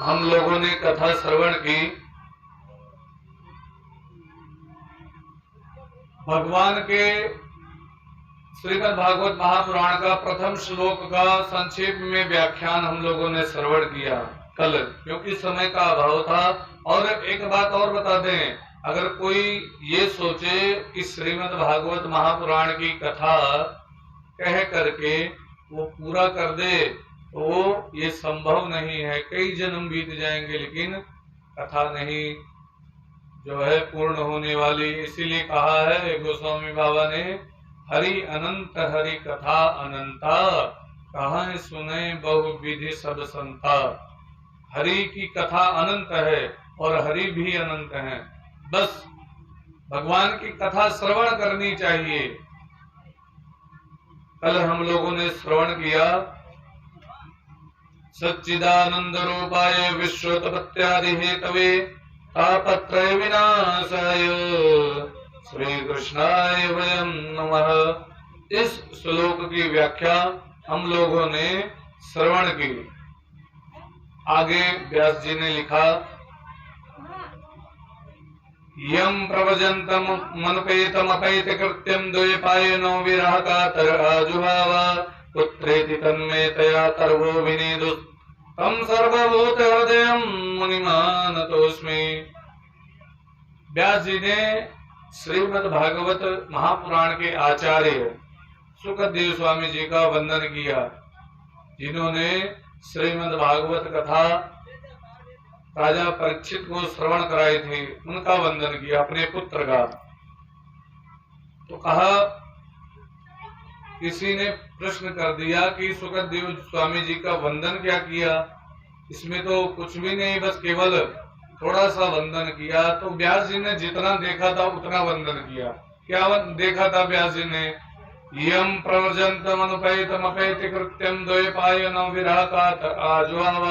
हम लोगों ने कथा श्रवण की। भगवान के श्रीमद् भागवत महापुराण का प्रथम श्लोक का संक्षेप में व्याख्यान हम लोगों ने श्रवण किया कल, क्योंकि समय का अभाव था। और एक बात और बता दें, अगर कोई ये सोचे कि श्रीमद् भागवत महापुराण की कथा कह करके वो पूरा कर दे, तो ये संभव नहीं है। कई जन्म बीत जाएंगे लेकिन कथा नहीं जो है पूर्ण होने वाली। इसीलिए कहा है गोस्वामी बाबा ने, हरि अनंत हरि कथा अनंता, कहाँ सुने बहुविधि सब संता। हरि की कथा अनंत है और हरि भी अनंत है। बस भगवान की कथा श्रवण करनी चाहिए। कल हम लोगों ने श्रवण किया, सच्चिदानंद रूपाय विश्वोत्पत्त्यादि हेतवे तापत्रय विनाशाय श्री कृष्णाय वयं नमः। इस श्लोक की व्याख्या हम लोगों ने श्रवण की। आगे व्यास जी ने लिखा, यम प्रवजंतम मनुपेतम अपैत कृत्यम द्वैपायनो विरह कातर आजुहाव पुत्रेति तन्मे तया कर्वो विनेदु तम सर्वभूत हृदयम मुनिमानतोस्मि। व्यास जी ने श्रीमद् भागवत महापुराण के आचार्य सुखदेव स्वामी जी का वंदन किया, जिन्होंने श्रीमद् भागवत कथा राजा परीक्षित को श्रवण कराई थी। उनका वंदन किया, अपने पुत्र का। तो कहा, किसी ने प्रश्न कर दिया कि सुखदेव स्वामी जी का वंदन क्या किया, इसमें तो कुछ भी नहीं, बस केवल थोड़ा सा वंदन किया। तो व्यास जी ने जितना देखा था उतना वंदन किया। क्या देखा था व्यास जी ने, यम प्रवर्जंतम अनुपैतम अपैत कृत्यम द्वैपायनो विरह कातर आजुहाव।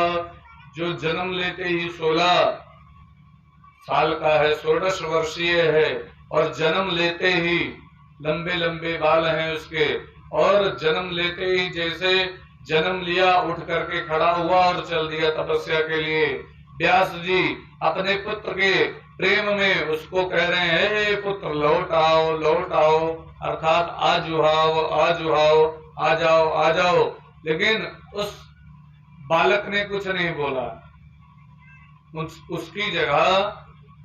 जो जन्म लेते ही 16 साल का है, 16 वर्षीय है, और जन्म लेते ही लंबे लंबे बाल हैं उसके, और जन्म लेते ही जैसे जन्म लिया उठ करके खड़ा हुआ और चल दिया तपस्या के लिए। व्यास जी अपने पुत्र के प्रेम में उसको कह रहे हैं, हे पुत्र लौट आओ लौट आओ, अर्थात आजुहाओ आजुहाओ, आ जाओ आ जाओ। लेकिन उस बालक ने कुछ नहीं बोला। उसकी जगह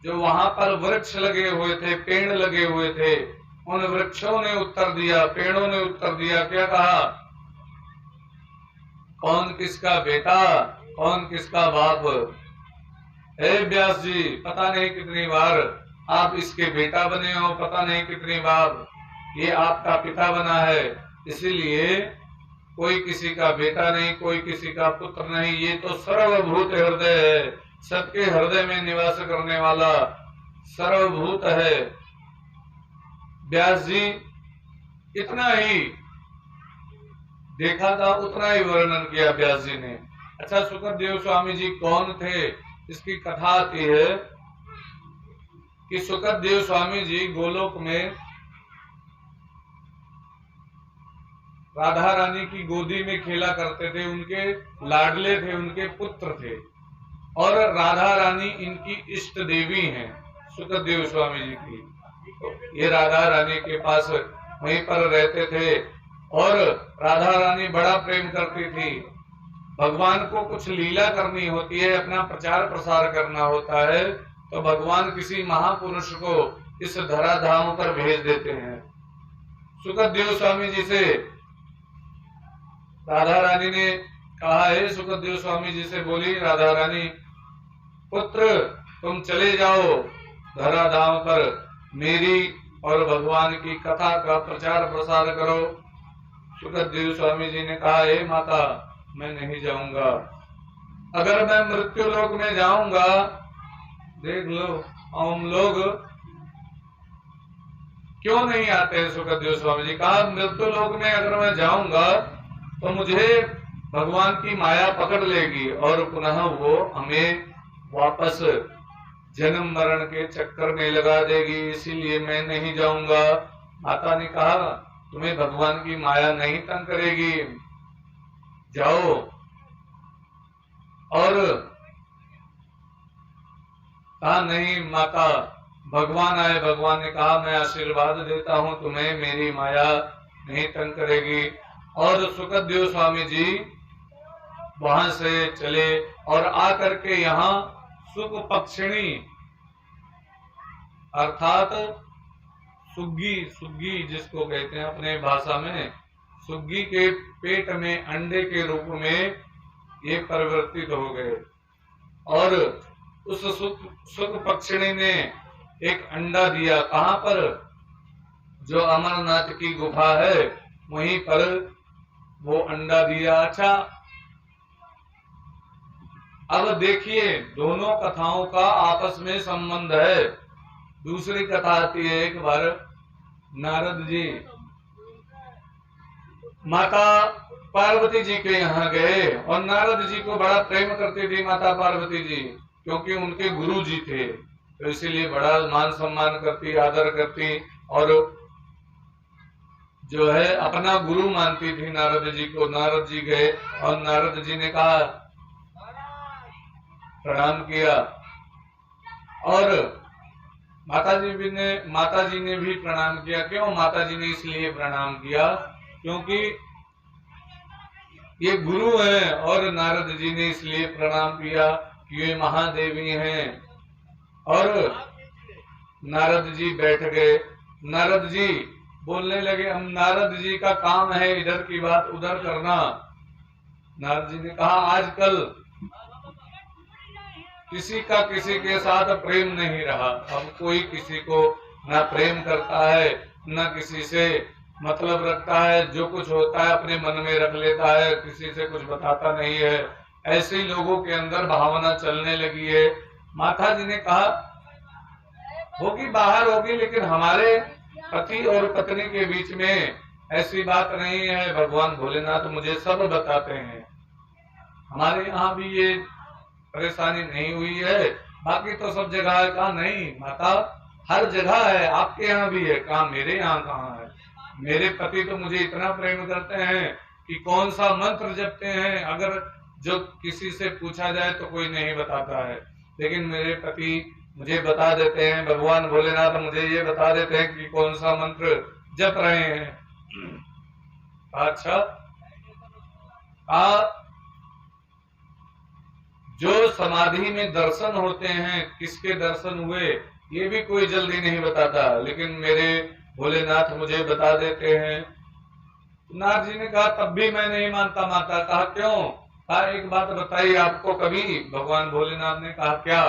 जो वहां पर वृक्ष लगे हुए थे, पेड़ लगे हुए थे, उन वृक्षों ने उत्तर दिया, पेड़ों ने उत्तर दिया। क्या कहा, कौन किसका बेटा, कौन किसका बाप। हे व्यास जी, पता नहीं कितनी बार आप इसके बेटा बने हो, पता नहीं कितनी बार ये आपका पिता बना है। इसीलिए कोई किसी का बेटा नहीं, कोई किसी का पुत्र नहीं, ये तो सर्वभूत हृदय है, सबके हृदय में निवास करने वाला सर्वभूत है। व्यास जी इतना ही देखा था, उतना ही वर्णन किया व्यास जी ने। अच्छा, सुखदेव स्वामी जी कौन थे, इसकी कथा आती है कि सुखदेव स्वामी जी गोलोक में राधा रानी की गोदी में खेला करते थे। उनके लाडले थे, उनके पुत्र थे, और राधा रानी इनकी इष्ट देवी हैं सुखदेव स्वामी जी की। तो ये राधा रानी के पास वहीं पर रहते थे, और राधा रानी बड़ा प्रेम करती थी। भगवान को कुछ लीला करनी होती है, अपना प्रचार प्रसार करना होता है, तो भगवान किसी महापुरुष को इस धराधाम पर भेज देते हैं। सुखदेव स्वामी जी से राधा रानी ने कहा है, सुखदेव स्वामी जी से बोली राधा रानी, पुत्र तुम चले जाओ धराधाम पर, मेरी और भगवान की कथा का प्रचार प्रसार करो। सुखदेव स्वामी जी ने कहा, हे माता, मैं नहीं जाऊंगा। अगर मैं मृत्यु लोक में जाऊंगा, देख लो हम लोग क्यों नहीं आते हैं। सुखदेव स्वामी जी कहा, मृत्यु लोक में अगर मैं जाऊंगा तो मुझे भगवान की माया पकड़ लेगी और पुनः वो हमें वापस जन्म मरण के चक्कर में लगा देगी, इसीलिए मैं नहीं जाऊंगा। माता ने कहा, तुम्हें भगवान की माया नहीं तंग करेगी, जाओ। और कहा नहीं माता, भगवान आए, भगवान ने कहा मैं आशीर्वाद देता हूं तुम्हें, मेरी माया नहीं तंग करेगी। और सुखदेव स्वामी जी वहां से चले और आकर के यहाँ सुख पक्षिणी अर्थात सुग्गी, सुग्गी जिसको कहते हैं अपने भाषा में, सुग्गी के पेट में अंडे के रूप में ये परिवर्तित हो गए। और उस सुख पक्षिणी ने एक अंडा दिया, कहां पर, जो अमरनाथ की गुफा है वहीं पर वो अंडा दिया। अच्छा, अब देखिए दोनों कथाओं का आपस में संबंध है। दूसरी कथा आती है, एक बार नारद जी माता पार्वती जी के यहाँ गए और नारद जी को बड़ा प्रेम करती थी माता पार्वती जी, क्योंकि उनके गुरु जी थे, तो इसीलिए बड़ा मान सम्मान करती, आदर करती और जो है अपना गुरु मानती थी नारद जी को। नारद जी गए और नारद जी ने कहा, प्रणाम किया और माता जी ने भी प्रणाम किया। क्यों माता जी ने इसलिए प्रणाम किया, क्योंकि ये गुरु हैं, और नारद जी ने इसलिए प्रणाम किया कि ये महादेवी हैं। और नारद जी बैठ गए। नारद जी बोलने लगे, हम नारद जी का काम है इधर की बात उधर करना। नारद जी ने कहा, आजकल किसी का किसी के साथ प्रेम नहीं रहा। अब कोई किसी को ना प्रेम करता है, ना किसी से मतलब रखता है, जो कुछ होता है अपने मन में रख लेता है, किसी से कुछ बताता नहीं है। ऐसे ही लोगों के अंदर भावना चलने लगी है। माता जी ने कहा, होगी बाहर होगी, लेकिन हमारे पति और पत्नी के बीच में ऐसी बात नहीं है। भगवान भोलेनाथ मुझे सब बताते हैं, हमारे यहाँ भी ये परेशानी नहीं हुई है, बाकी तो सब जगह है। कहा नहीं माता, हर जगह है, आपके यहाँ भी है। कहा मेरे यहाँ कहाँ है, मेरे पति तो मुझे इतना प्रेम करते हैं कि कौन सा मंत्र जपते हैं, अगर जो किसी से पूछा जाए तो कोई नहीं बताता है, लेकिन मेरे पति मुझे बता देते हैं, भगवान भोलेनाथ मुझे ये बता देते हैं कि कौन सा मंत्र जप रहे हैं। अच्छा, जो समाधि में दर्शन होते हैं, किसके दर्शन हुए ये भी कोई जल्दी नहीं बताता, लेकिन मेरे भोलेनाथ मुझे बता देते हैं। नारद जी ने कहा, तब भी मैं नहीं मानता माता। कहा क्यों? कहा एक बात बताइए आपको कभी। भगवान भोलेनाथ ने कहा क्या?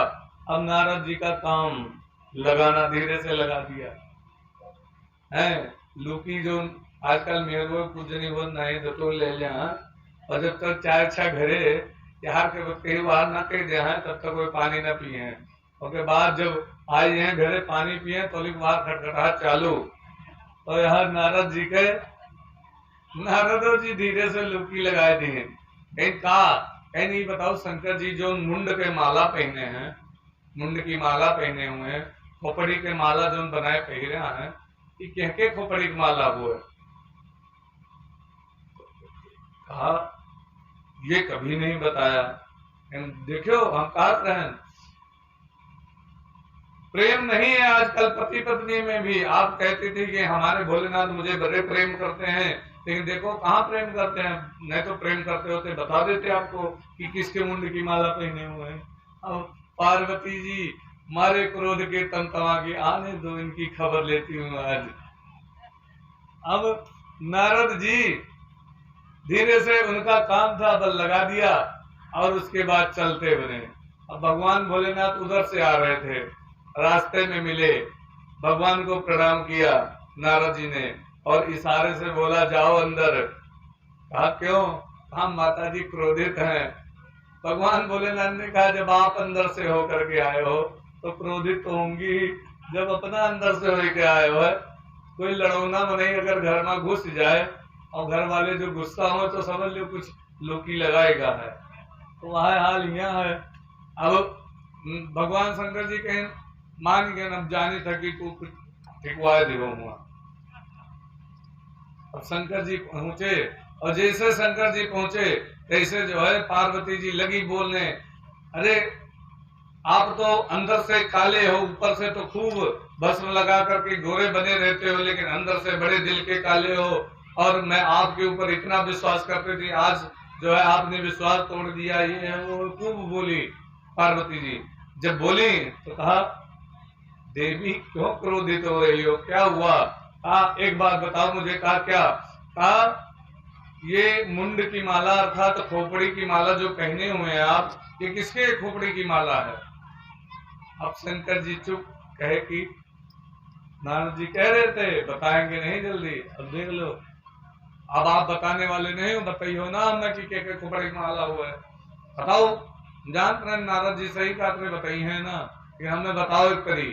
अब नारद जी का काम लगाना धीरे से लगा दिया है। लुकी जो आजकल मेरे को कुछ नहीं हो नहीं तो ले लिया, और जब तक चाय अच्छा घरे यार के कहीं बाहर ना कह दिया है तब तक कोई पानी ना पिए। उसके बाद जब आए हैं घरे पानी पिए तो बाहर खटखटाहट चालू, तो यहाँ नारद जी के नारदो जी धीरे से लुकी लगाए दिए। कहीं कहा, कहीं नहीं बताओ शंकर जी जो मुंड के माला पहने हैं, मुंड की माला पहने हुए हैं, खोपड़ी के माला जो बनाए पहरे हैं, ये के खोपड़ी की माला वो है। कहा ये कभी नहीं बताया। देखो हम कहा रहे, प्रेम नहीं है आजकल पति पत्नी में भी। आप कहते थे कि हमारे भोलेनाथ मुझे बड़े प्रेम करते हैं, लेकिन देखो कहाँ प्रेम करते हैं। नहीं तो प्रेम करते होते बता देते आपको कि किसके मुंड की माला पहने हुए हैं। अब पार्वती जी मारे क्रोध के तमतमा की, आने दो इनकी खबर लेती हूँ आज। अब नारद जी धीरे से उनका काम था बल लगा दिया और उसके बाद चलते बने। अब भगवान भोलेनाथ उधर से आ रहे थे, रास्ते में मिले, भगवान को प्रणाम किया नारद जी ने और इशारे से बोला जाओ अंदर। कहा क्यों? कहा माता जी क्रोधित हैं। भगवान भोलेनाथ ने कहा जब आप अंदर से होकर के आए हो तो क्रोधित तो होंगी, जब अपना अंदर से होकर आए हो। कोई लड़ौना में नहीं, अगर घर में घुस जाए और घर वाले जो गुस्सा हो तो समझ लो कुछ लोकी लगाएगा है, तो वह हाल यहाँ है। अब भगवान शंकर जी कहें मान के न जानी था कि तू कुछ ठिकवाए दिवो हुआ। अब शंकर जी पहुंचे और जैसे शंकर जी पहुंचे तैसे जो है पार्वती जी लगी बोलने, अरे आप तो अंदर से काले हो, ऊपर से तो खूब भस्म लगा करके गोरे बने रहते हो, लेकिन अंदर से बड़े दिल के काले हो। और मैं आपके ऊपर इतना विश्वास करती थी, आज जो है आपने विश्वास तोड़ दिया। ये है वो खूब बोली पार्वती जी। जब बोली तो कहा, देवी क्यों क्रोधित हो रही हो, क्या हुआ? एक बात बताओ मुझे। कहा ये मुंड की माला अर्थात खोपड़ी की माला जो पहने हुए हैं आप, ये किसके खोपड़ी की माला है? अब शंकर जी चुप, कहे कि नारद जी कह रहे थे बताएंगे नहीं जल्दी, अब देख लो। अब आप बताने वाले नहीं हो, बताइयो ना हमें कि के खोपड़ी की माला हुआ है, बताओ। जानते हैं नारद जी सही बात में बताई है ना, कि हमें बताओ एक करी।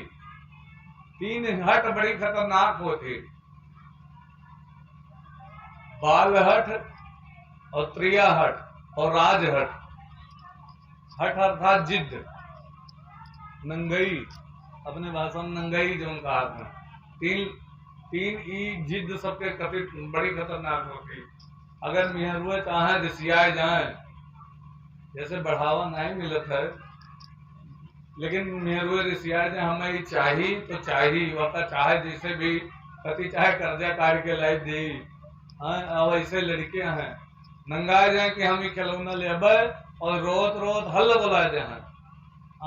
3 हट बड़ी खतरनाक होती, बाल हट और त्रिया हट और राज हट। हट अर्थात जिद, नंगई, अपने भाषा में नंगई जो उनका हाथ में। तीन ई जिद सबके कभी बड़ी खतरनाक होती। अगर मिहरुए चाहे रिसियाए जाए, जैसे बढ़ावा नहीं मिलता है, लेकिन मेहरुए रिसियाए जाए हमें चाहिए तो चाहिए, वह चाहे जैसे भी कति चाहे कर्जा काट के लाई दी। और ऐसे लड़कियां हैं नंगाए जाए कि हम ही खिलौना ले और रोत रोत हल्ला बुलाए जाए,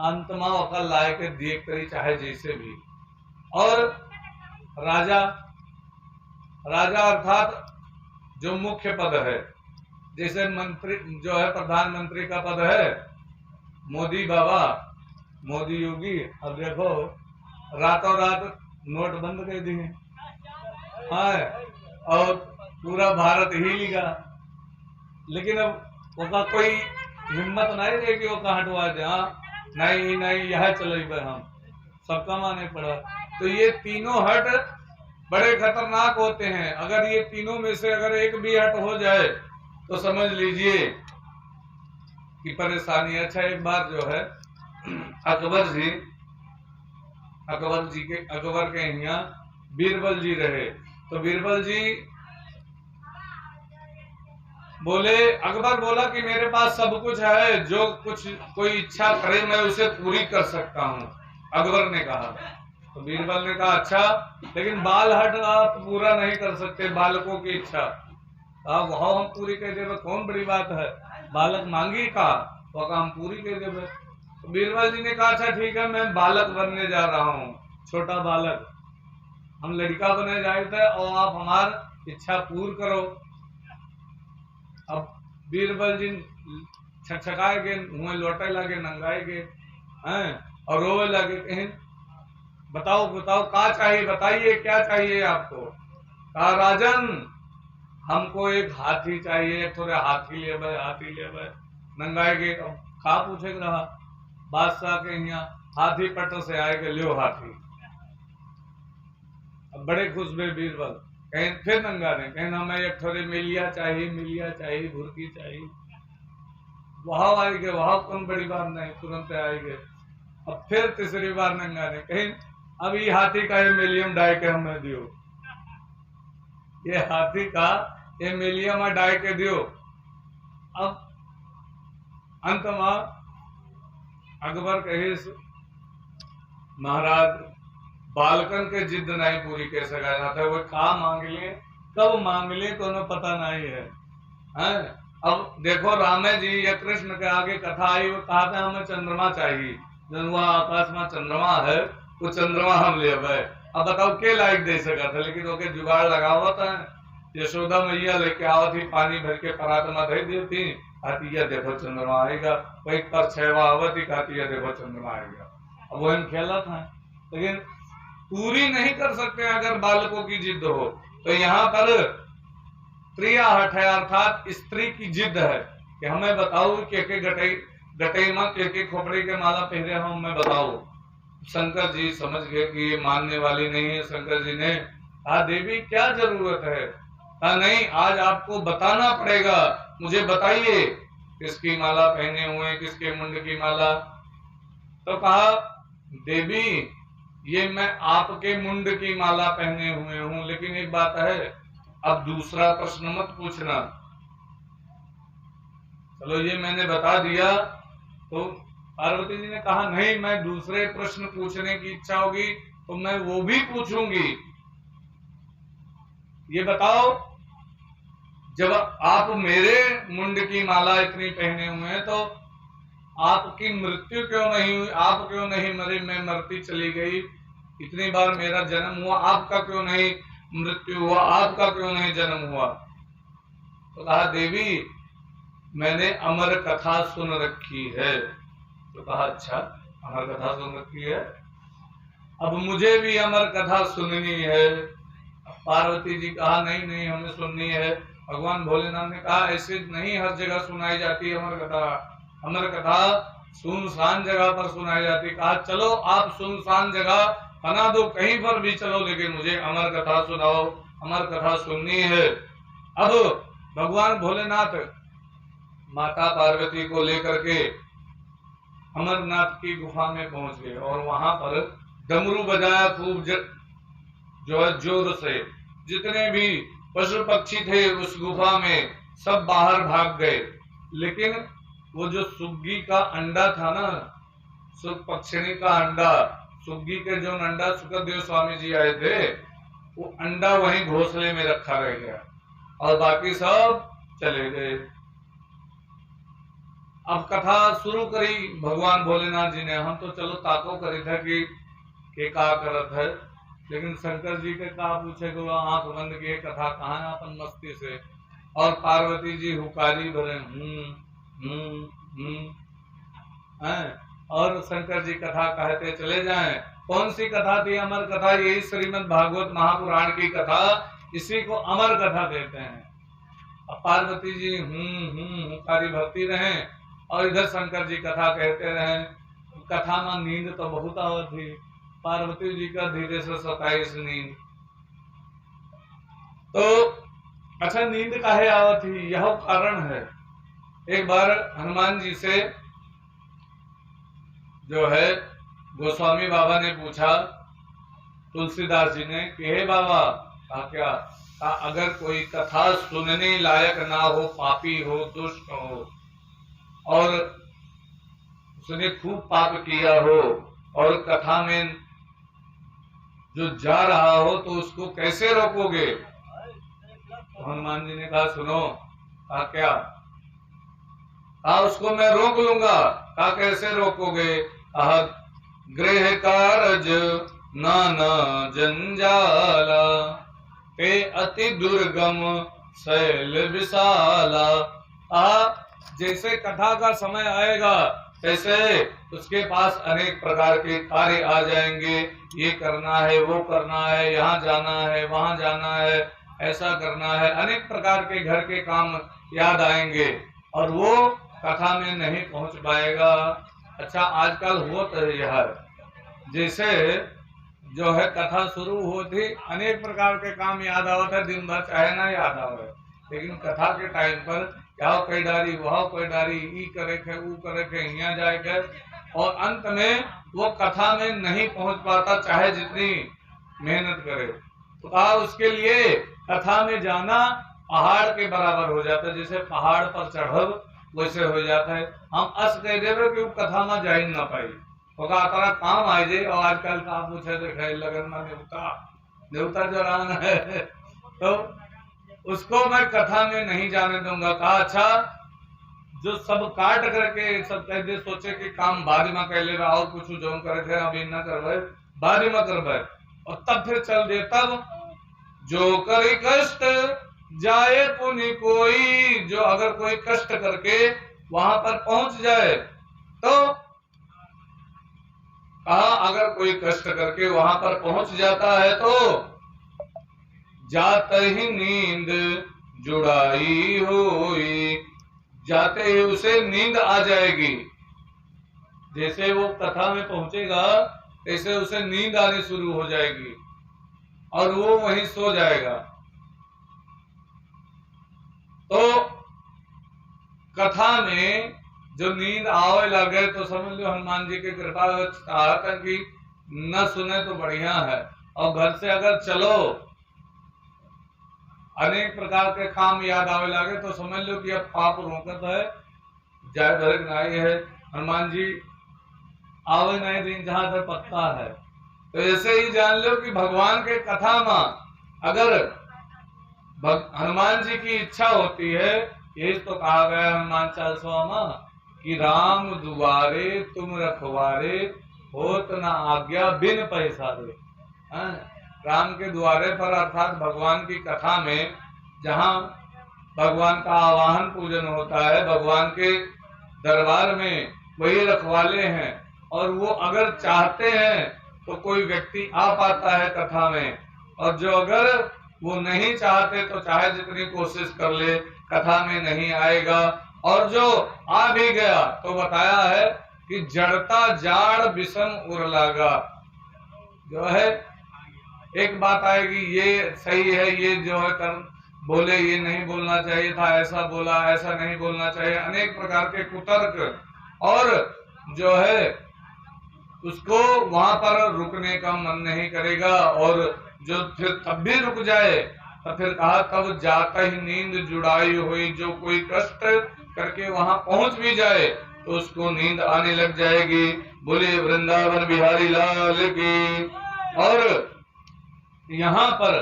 अंतमा अकल लाए के देख करी चाहे जैसे भी। और राजा, राजा अर्थात जो मुख्य पद है, जैसे मंत्री जो है प्रधानमंत्री का पद है, मोदी बाबा, मोदी योगी। अब देखो रातों रात नोट बंद कर दिए, और पूरा भारत हिलेगा। लेकिन अब उसका कोई हिम्मत नहीं रही कि वो कहाँ हटवा दे। नहीं नहीं, यह चले हम सबका माने पड़ा। तो ये तीनों हट बड़े खतरनाक होते हैं। अगर ये तीनों में से अगर एक भी हट हो जाए तो समझ लीजिए कि परेशानी। अच्छा, एक बार जो है अकबर के यहाँ बीरबल जी रहे। तो बीरबल जी बोले, अकबर बोला कि मेरे पास सब कुछ है, जो कुछ कोई इच्छा करे मैं उसे पूरी कर सकता हूँ। अकबर ने कहा। तो बीरबल ने कहा अच्छा, लेकिन बाल हट आप पूरा नहीं कर सकते, बालकों की इच्छा आप वहां हम पूरी कर देवे, कौन बड़ी बात है, बालक मांगी का तो हम पूरी कर देवे। तो बीरबल जी ने कहा अच्छा ठीक है, मैं बालक बनने जा रहा हूँ, छोटा बालक, हम लड़का बने जाए थे और आप हमारी इच्छा पूर्ण करो। अब बीरबल जी छकछकाए गए, मुँह लौटे लगे, नंगाए गए हैं और रोवे लगे, कहीं बताओ बताओ क्या चाहिए, बताइए क्या चाहिए आपको। कहा राजन हमको एक हाथी चाहिए, थोड़े हाथी ले भाई, हाथी ले भाई। नंगाए गए, खा पूछे रहा बादशाह के यहाँ हाथी पट से आएगा, लियो हाथी। अब बड़े खुश हुए बीरबल, कहीं फिर नंगा ने, कहीं हमें एक थोड़े मिलिया चाहिए, मिलिया चाहिए, भुरकी चाहिए। वहां आएंगे, वहां कौन बड़ी बात नहीं, तुरंत आएंगे। अब फिर तीसरी बार नंगा ने, कहीं अब ये हाथी का ये मिलियम डाय के हमें दियो, ये हाथी का ये मिलियम डाय के दियो। अब अंत में अकबर कहे महाराज बालकन के जिद नहीं पूरी कर सका जाता है, वो कहा मांग ले कब मांग ले तो उन्हें पता नहीं है, हैं? अब देखो रामे जी या कृष्ण के आगे कथा आई, वो कहा था हमें चंद्रमा चाहिए, जब वह आकाश में चंद्रमा है वो चंद्रमा हम ले आए। अब बताओ के लायक दे सका था, लेकिन ओके जुगाड़ लगा हुआ था। यशोदा मैया लेके आओ थी, पानी भर के परात में दे देती, कहती है देखो चंद्रमा आएगा, वही पर छवा आवती, कहती है देखो चंद्रमा आएगा। अब वो इन खेला था, लेकिन पूरी नहीं कर सकते अगर बालकों की जिद हो। तो यहाँ पर प्रिया हट है, अर्थात स्त्री की जिद है कि हमें बताओ के गटई माँ के खोपड़ी के माला पहरे हम, मैं बताओ। शंकर जी समझ गए कि ये मानने वाली नहीं है। शंकर जी ने कहा देवी क्या जरूरत है? कहा नहीं, आज आपको बताना पड़ेगा, मुझे बताइए किसकी माला पहने हुए, किसके मुंड की माला। तो कहा देवी ये मैं आपके मुंड की माला पहने हुए हूं, लेकिन एक बात है, अब दूसरा प्रश्न मत पूछना। चलो ये मैंने बता दिया तो पार्वती जी ने कहा नहीं, मैं दूसरे प्रश्न पूछने की इच्छा होगी तो मैं वो भी पूछूंगी। ये बताओ, जब आप मेरे मुंड की माला इतनी पहने हुए हैं तो आपकी मृत्यु क्यों नहीं हुई, आप क्यों नहीं मरे, मैं मरती चली गई, इतनी बार मेरा जन्म हुआ, आपका क्यों नहीं मृत्यु हुआ, आपका क्यों नहीं जन्म हुआ? तो कहा देवी मैंने अमर कथा सुन रखी है। तो कहा अच्छा, अमर कथा सुन रखी है, अब मुझे भी अमर कथा सुननी है। पार्वती जी कहा नहीं नहीं, हमें सुननी है। भगवान भोलेनाथ ने कहा ऐसे नहीं हर जगह सुनाई जाती है अमर कथा, अमर कथा सुनसान जगह पर सुनाई जाती। कहा चलो आप सुनसान जगह बना दो, कहीं पर भी चलो, लेकिन मुझे अमर कथा सुनाओ, अमर कथा सुननी है। अब भगवान भोलेनाथ माता पार्वती को लेकर के अमरनाथ की गुफा में पहुंच गए और वहां पर डमरू बजाया खूब जो है जोर से। जितने भी पशु पक्षी थे उस गुफा में सब बाहर भाग गए, लेकिन वो जो सुग्गी का अंडा था ना, सुग पक्षिणी का अंडा, सुग्गी के जो अंडा सुखदेव स्वामी जी आए थे, वो अंडा वहीं घोंसले में रखा रह गया और बाकी सब चले गए। अब कथा शुरू करी भगवान भोलेनाथ जी ने। हम तो चलो ताको करी था कि का करत है, लेकिन शंकर जी के का पूछे को आंख बंद किए कथा कहाँ है अपन मस्ती से, और पार्वती जी हुकारी भरे हैं, और शंकर जी कथा कहते चले जाएं। कौन सी कथा थी? अमर कथा, यही श्रीमद् भागवत महापुराण की कथा, इसी को अमर कथा कहते हैं। अब पार्वती जी हुकारी भरती रहे और इधर शंकर जी कथा कहते रहे। कथा में नींद तो बहुत आवत थी, पार्वती जी का धीरे से 27 नींद। तो अच्छा, नींद काहे आवत थी, यह कारण है। एक बार हनुमान जी से जो है गोस्वामी बाबा ने पूछा, तुलसीदास जी ने, कि हे बाबा, कहा क्या? अगर कोई कथा सुनने लायक ना हो, पापी हो, दुष्ट हो, और उसने खूब पाप किया हो और कथा में जो जा रहा हो तो उसको कैसे रोकोगे? तो हनुमान जी ने कहा सुनो। कहा क्या? कहा उसको मैं रोक लूंगा। कहा कैसे रोकोगे? कहा गृह कारज नाना जंजाला, ते अति दुर्गम शैल विशाला। जैसे कथा का समय आएगा तैसे उसके पास अनेक प्रकार के कार्य आ जाएंगे, ये करना है, वो करना है, यहाँ जाना है, वहां जाना है, ऐसा करना है, अनेक प्रकार के घर के काम याद आएंगे और वो कथा में नहीं पहुंच पाएगा। अच्छा, आजकल होता है यार, जैसे जो है कथा शुरू होती अनेक प्रकार के काम याद आवत है, दिन भर चाहे ना याद आवे, लेकिन कथा के टाइम पर क्या कोई डारी, वह कोई डारी, ई करे थे, ऊ करे थे, यहाँ जाए थे, और अंत में वो कथा में नहीं पहुंच पाता चाहे जितनी मेहनत करे। तो कहा उसके लिए कथा में जाना पहाड़ के बराबर हो जाता है, जैसे पहाड़ पर चढ़ब वैसे हो जाता है। हम अस कह देवे कि कथा में जा ही ना पाई, तारा काम आ जाए। और आजकल का पूछे देखे लगन में देवता जो रान है तो उसको मैं कथा में नहीं जाने दूंगा। कहा अच्छा, जो सब काट करके सब कह दे, सोचे कि काम बाद में कर ले और कुछ जो करे थे अभी न करवे, बाद में करवे, और तब फिर चल दे। तब जो करे कष्ट जाए पुण्य कोई, जो अगर कोई कष्ट करके वहां पर पहुंच जाए तो कहा अगर कोई कष्ट करके वहां पर पहुंच जाता है तो जाते ही नींद जुड़ाई होई, जाते ही उसे नींद आ जाएगी। जैसे वो कथा में पहुंचेगा ऐसे उसे नींद आनी शुरू हो जाएगी और वो वहीं सो जाएगा। तो कथा में जो नींद आवे लगे तो समझ लो हनुमान जी की कृपा चाहता कि न सुने तो बढ़िया है। और घर से अगर चलो अनेक प्रकार के काम याद आवे लगे तो समझ लो कि अब पाप रोकत है, जय भरत नाई है। हनुमान जी आवे नहीं दिन जहां तक पत्ता है। तो ऐसे ही जान लो कि भगवान के कथा में अगर हनुमान जी की इच्छा होती है, ये तो कहा गया है हनुमान चालीसा में कि राम दुआरे तुम रखवारे, होत न आज्ञा बिन पैसारे। राम के द्वारे पर अर्थात भगवान की कथा में जहाँ भगवान का आवाहन पूजन होता है, भगवान के दरबार में वही रखवाले हैं, और वो अगर चाहते हैं तो कोई व्यक्ति आ पाता है कथा में, और जो अगर वो नहीं चाहते तो चाहे जितनी कोशिश कर ले कथा में नहीं आएगा। और जो आ भी गया तो बताया है कि जड़ता जाड़ विषम उर लागा। जो है एक बात आएगी, ये सही है, ये जो है कर्म बोले, ये नहीं बोलना चाहिए था, ऐसा बोला, ऐसा नहीं बोलना चाहिए, अनेक प्रकार के कुतर्क, और जो है उसको वहां पर रुकने का मन नहीं करेगा, और जो फिर तब भी रुक जाए तो फिर कहा तब जाता ही नींद जुड़ाई हुई। जो कोई कष्ट करके वहां पहुंच भी जाए तो उसको नींद आने लग जाएगी। बोले वृंदावन बिहारी लाल की। और यहाँ पर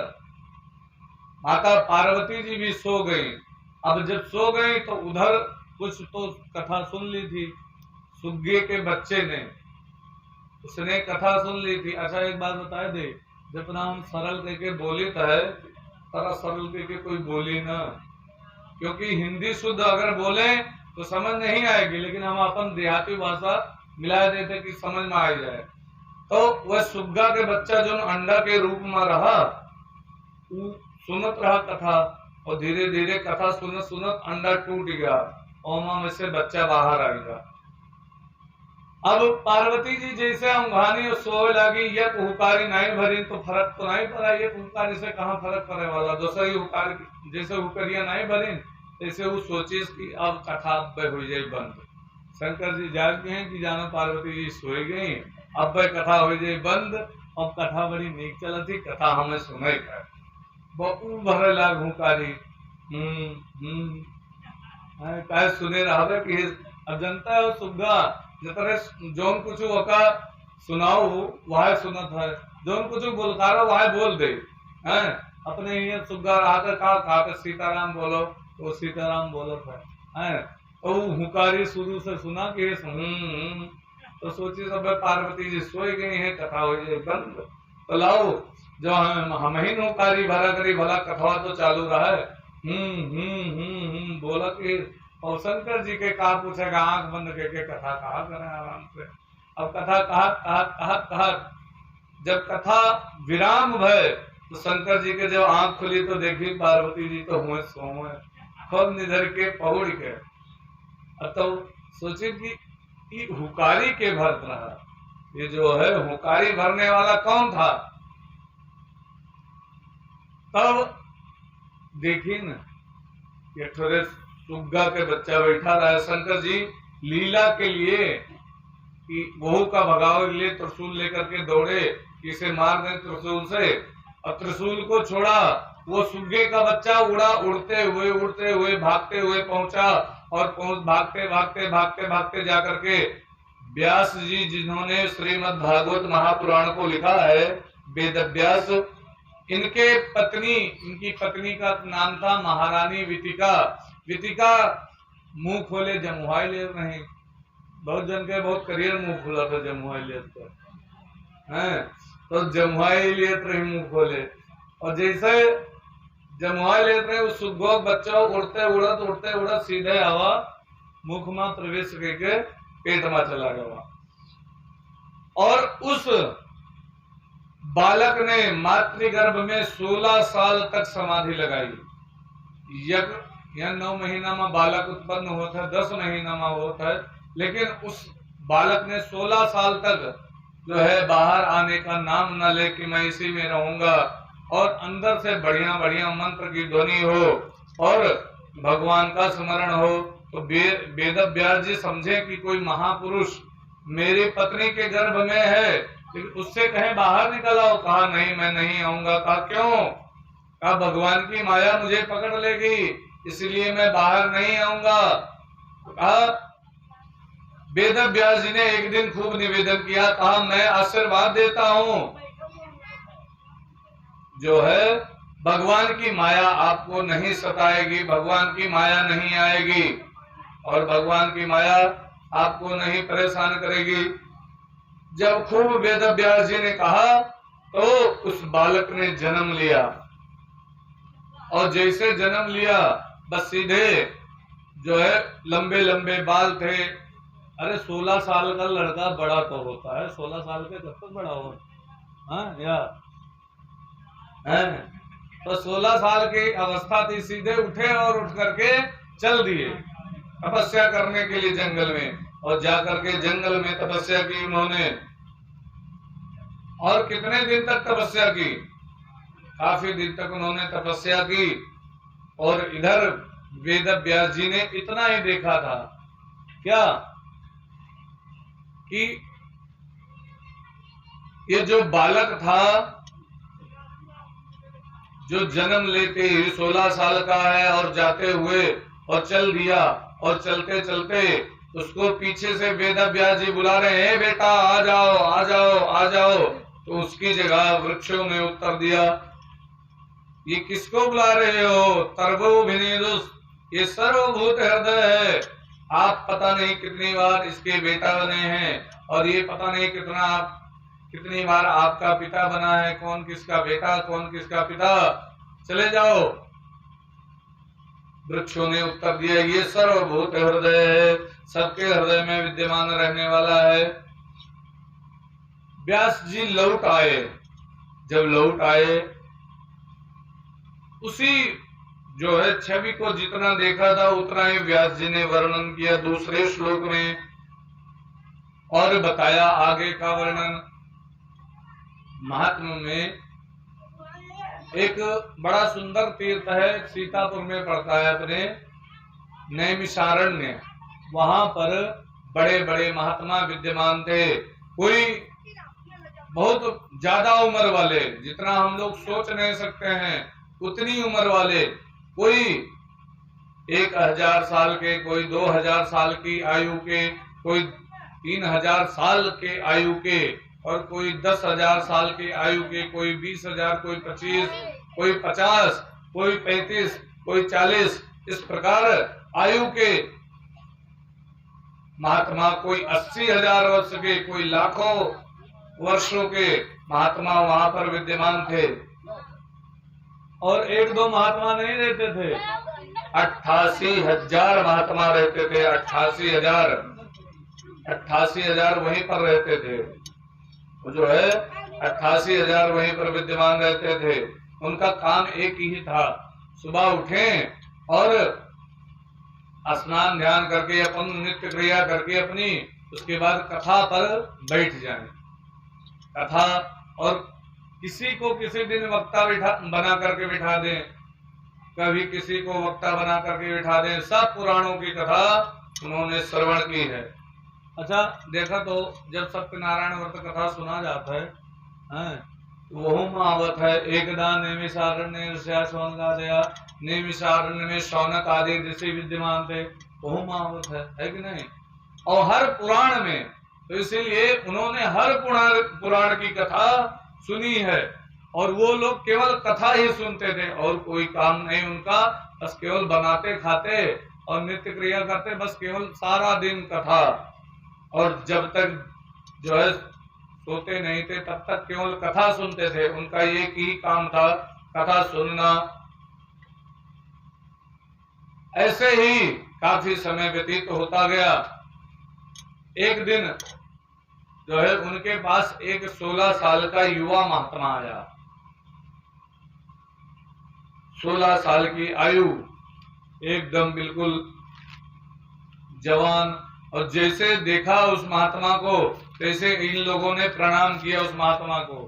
माता पार्वती जी भी सो गई। अब जब सो गई तो उधर कुछ तो कथा सुन ली थी सुग्गे के बच्चे ने, उसने कथा सुन ली थी। अच्छा एक बात बता दे, जितना हम सरल करके बोली है तरह सरल करके कोई बोली ना, क्योंकि हिंदी शुद्ध अगर बोले तो समझ नहीं आएगी, लेकिन हम अपन देहाती भाषा मिला देते कि समझ में आ जाए। तो वह सुग्गा के बच्चा जो अंडा के रूप में रहा, सुनत रहा कथा, और धीरे धीरे कथा सुनत सुनत अंडा टूट गया, ओमा में से बच्चा बाहर आएगा। अब पार्वती जी जैसे अंगानी और सोए लगी, एक हुकारी नहीं भरी तो फर्क तो नहीं पड़ा, एक हुकारी से कहाँ फर्क पड़े वाला, दूसरी हुकार जैसे हुकरिया नहीं भरी तैसे वो सोची कि अब कथा हो जाए बंद। शंकर जी जाग गए हैं कि जानो पार्वती जी सोई गई, अब कथा हो जाए बंद। अब कथा बड़ी नीक चला थी, कथा हमें सुने कर बहु भरे लाग हुकारी कहे सुने रहा कि अब जनता है सुग्गा जतरे जोन कुछ वका सुनाओ वह सुनत है, जोन कुछ बोलकारो वह बोल दे हैं। अपने ये सुग्गा रहा कहा सीताराम बोलो तो सीताराम बोलत है। तो हुकारी शुरू से सुना कि तो सोची सब पार्वती जी सोई गई है, कथा हो जाए बंद। तो लाओ जो हम ही हुकारी भरा करी भला कथा तो चालू रहा है। बोला कि और शंकर जी के कहा पूछेगा, आंख बंद करके कथा कहा करें आराम से। अब कथा कहा जब कथा विराम भय तो शंकर जी के जब आंख खुली तो देखी पार्वती जी तो हुए सोए खुद निधर के पहुड़ के। अब तो सोचे कि हुकारी के भरत रहा, ये जो है हुकारी भरने वाला कौन था। तब देखी न ये थोड़े सुग्गा के बच्चा बैठा रहा। शंकर जी लीला के लिए कि बहू का भगावे के लिए त्रिशूल लेकर के दौड़े, इसे मार दें त्रिशूल से, और त्रिशूल को छोड़ा। वो सुग्गे का बच्चा उड़ते हुए भागते हुए पहुंचा, और भागते जाकर के व्यास जी जिन्होंने श्रीमद् भागवत महापुराण को लिखा है, वेद व्यास, इनकी पत्नी का नाम था महारानी वितिका। वितिका मुंह खोले जमुहाई ले नहीं, बहुत जन के बहुत करियर मुंह खोला था जमुहाई ले तो जमुहाई लेते रहे मुंह खोले, और जैसे जमुहाई लेते रहे उस सुग्गो बच्चा उड़ते उड़त सीधे आवा मुख में प्रवेश करके पेट में चला गया। और उस बालक ने मातृगर्भ में 16 साल तक समाधि लगाई। यह 9 महीना में बालक उत्पन्न होता है, 10 महीना में होता है, लेकिन उस बालक ने 16 साल तक जो है बाहर आने का नाम न ले कि मैं इसी में रहूंगा, और अंदर से बढ़िया बढ़िया मंत्र की ध्वनि हो और भगवान का स्मरण हो। तो वेद व्यास जी समझे कि कोई महापुरुष मेरी पत्नी के गर्भ में है, लेकिन उससे कहे बाहर निकल आओ। कहा नहीं, मैं नहीं आऊंगा। कहा क्यों? कहा भगवान की माया मुझे पकड़ लेगी, इसलिए मैं बाहर नहीं आऊंगा। कहा वेद व्यास जी ने एक दिन खूब निवेदन किया, कहा मैं आशीर्वाद देता हूं, जो है भगवान की माया आपको नहीं सताएगी, भगवान की माया नहीं आएगी और भगवान की माया आपको नहीं परेशान करेगी। जब खूब वेद व्यास जी ने कहा तो उस बालक ने जन्म लिया और जैसे जन्म लिया बस सीधे जो है लंबे लंबे बाल थे। अरे 16 साल का लड़का बड़ा तो होता है, 16 साल के कब तक बड़ा हो, हाँ या है? तो 16 साल की अवस्था थी, सीधे उठे और उठ करके चल दिए तपस्या करने के लिए जंगल में, और जाकर के जंगल में तपस्या की उन्होंने। और कितने दिन तक तपस्या की? काफी दिन तक उन्होंने तपस्या की। और इधर वेद व्यास जी ने इतना ही देखा था, क्या कि ये जो बालक था, जो जन्म लेते ही 16 साल का है और जाते हुए और चल दिया, और चलते चलते उसको पीछे से वेद व्यास जी बुला रहे हैं, बेटा आ जाओ आ जाओ आ जाओ। तो उसकी जगह वृक्षों ने उत्तर दिया, ये किसको बुला रहे हो? तर्वो विनेदुस, ये सर्वभूत हृदय है, आप पता नहीं कितनी बार इसके बेटा बने हैं और ये पता नहीं कितनी बार आपका पिता बना है, कौन किसका बेटा कौन किसका पिता, चले जाओ। वृक्षों ने उत्तर दिया, ये सर्वभूत हृदय है, सबके हृदय में विद्यमान रहने वाला है। व्यास जी लौट आए। जब लौट आए, उसी जो है छवि को जितना देखा था उतना ही व्यास जी ने वर्णन किया दूसरे श्लोक में, और बताया आगे का वर्णन। महात्मा में एक बड़ा सुंदर तीर्थ है, सीतापुर में पड़ता है, अपने नैमिषारण्य। वहां पर बड़े बड़े महात्मा विद्यमान थे, कोई बहुत ज्यादा उम्र वाले, जितना हम लोग सोच नहीं सकते हैं उतनी उम्र वाले, कोई 1000 साल के, कोई 2000 साल की आयु के, कोई 3000 साल के आयु के, और कोई 10,000 साल की आयु के, कोई 20,000, कोई 25, कोई 50, कोई 35, कोई 40, इस प्रकार आयु के महात्मा, कोई 80,000 वर्ष के, कोई लाखों वर्षों के महात्मा वहां पर विद्यमान थे। और एक दो महात्मा नहीं रहते थे, 88,000 महात्मा रहते थे। 88,000 वहीं पर रहते थे, वो जो है 88,000 वहीं पर विद्यमान रहते थे। उनका काम एक ही था, सुबह उठे और स्नान ध्यान करके, अपन नित्य क्रिया करके अपनी, उसके बाद कथा पर बैठ जाएं। कथा, और किसी को किसी दिन वक्ता बना करके बिठा दें, कभी किसी को वक्ता बना करके बिठा दें। सब पुराणों की कथा उन्होंने श्रवण की है। अच्छा देखा तो जब सत्यनारायण व्रत कथा सुना जाता है, वो महावत है, एकदा नैमिषारण्य नैमिषारण्य में शौनक आदि ऋषि विद्यमान थे, वो महावत है कि नहीं? और हर पुराण में, तो इसीलिए उन्होंने हर पुराण की कथा सुनी है, और वो लोग केवल कथा ही सुनते थे और कोई काम नहीं उनका, बस केवल बनाते खाते और नित्य क्रिया करते, बस केवल सारा दिन कथा। और जब तक जो है सोते नहीं थे तब तक केवल कथा सुनते थे, उनका एक ही काम था, कथा सुनना। ऐसे ही काफी समय व्यतीत होता गया। एक दिन जो है उनके पास एक 16 साल का युवा महात्मा आया। 16 साल की आयु, एकदम बिल्कुल जवान, और जैसे देखा उस महात्मा को तैसे इन लोगों ने प्रणाम किया। उस महात्मा को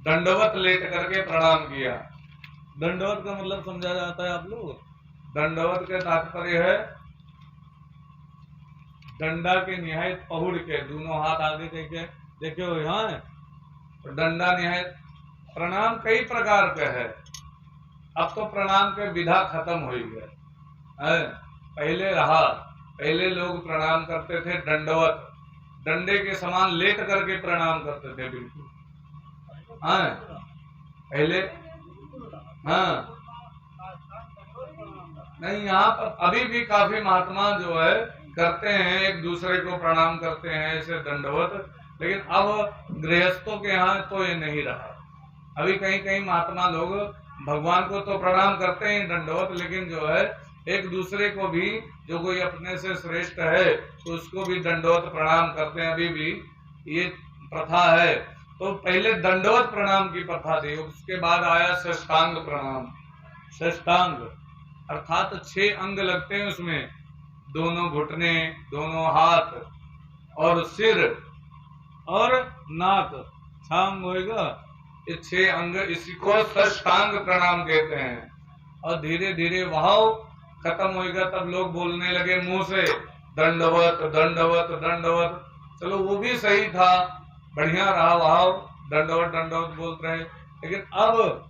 दंडवत लेट करके प्रणाम किया। दंडवत का मतलब समझा जाता है आप लोग? दंडवत का तात्पर्य है डंडा के निहायत पहुड़ के, दोनों हाथ आगे करके, देखे हो यहाँ, तो डंडा निहायत। प्रणाम कई प्रकार के है, अब तो प्रणाम के विधा खत्म हो गए, पहले रहा, पहले लोग प्रणाम करते थे दंडवत, डंडे के समान लेट करके प्रणाम करते थे बिल्कुल। हाँ पहले, हाँ नहीं यहाँ पर अभी भी काफी महात्मा जो है करते हैं, एक दूसरे को प्रणाम करते हैं ऐसे दंडवत, लेकिन अब गृहस्थों के यहाँ तो ये नहीं रहा। अभी कहीं कहीं महात्मा लोग भगवान को तो प्रणाम करते हैं दंडवत, लेकिन जो है एक दूसरे को भी, जो कोई अपने से श्रेष्ठ है तो उसको भी दंडवत प्रणाम करते हैं, अभी भी ये प्रथा है। तो पहले दंडवत प्रणाम की प्रथा थी, उसके बाद आया साष्टांग प्रणाम। साष्टांग अर्थात 6 अंग लगते हैं उसमें, दोनों घुटने, दोनों हाथ और सिर और नाक, छांग होएगा, ये 6 अंग, इसी को साष्टांग प्रणाम कहते हैं। और धीरे धीरे भाव खत्म होएगा तब लोग बोलने लगे मुंह से दंडवत दंडवत दंडवत। चलो वो भी सही था, बढ़िया रहा भाव, दंडवत दंडवत बोलते रहे, लेकिन अब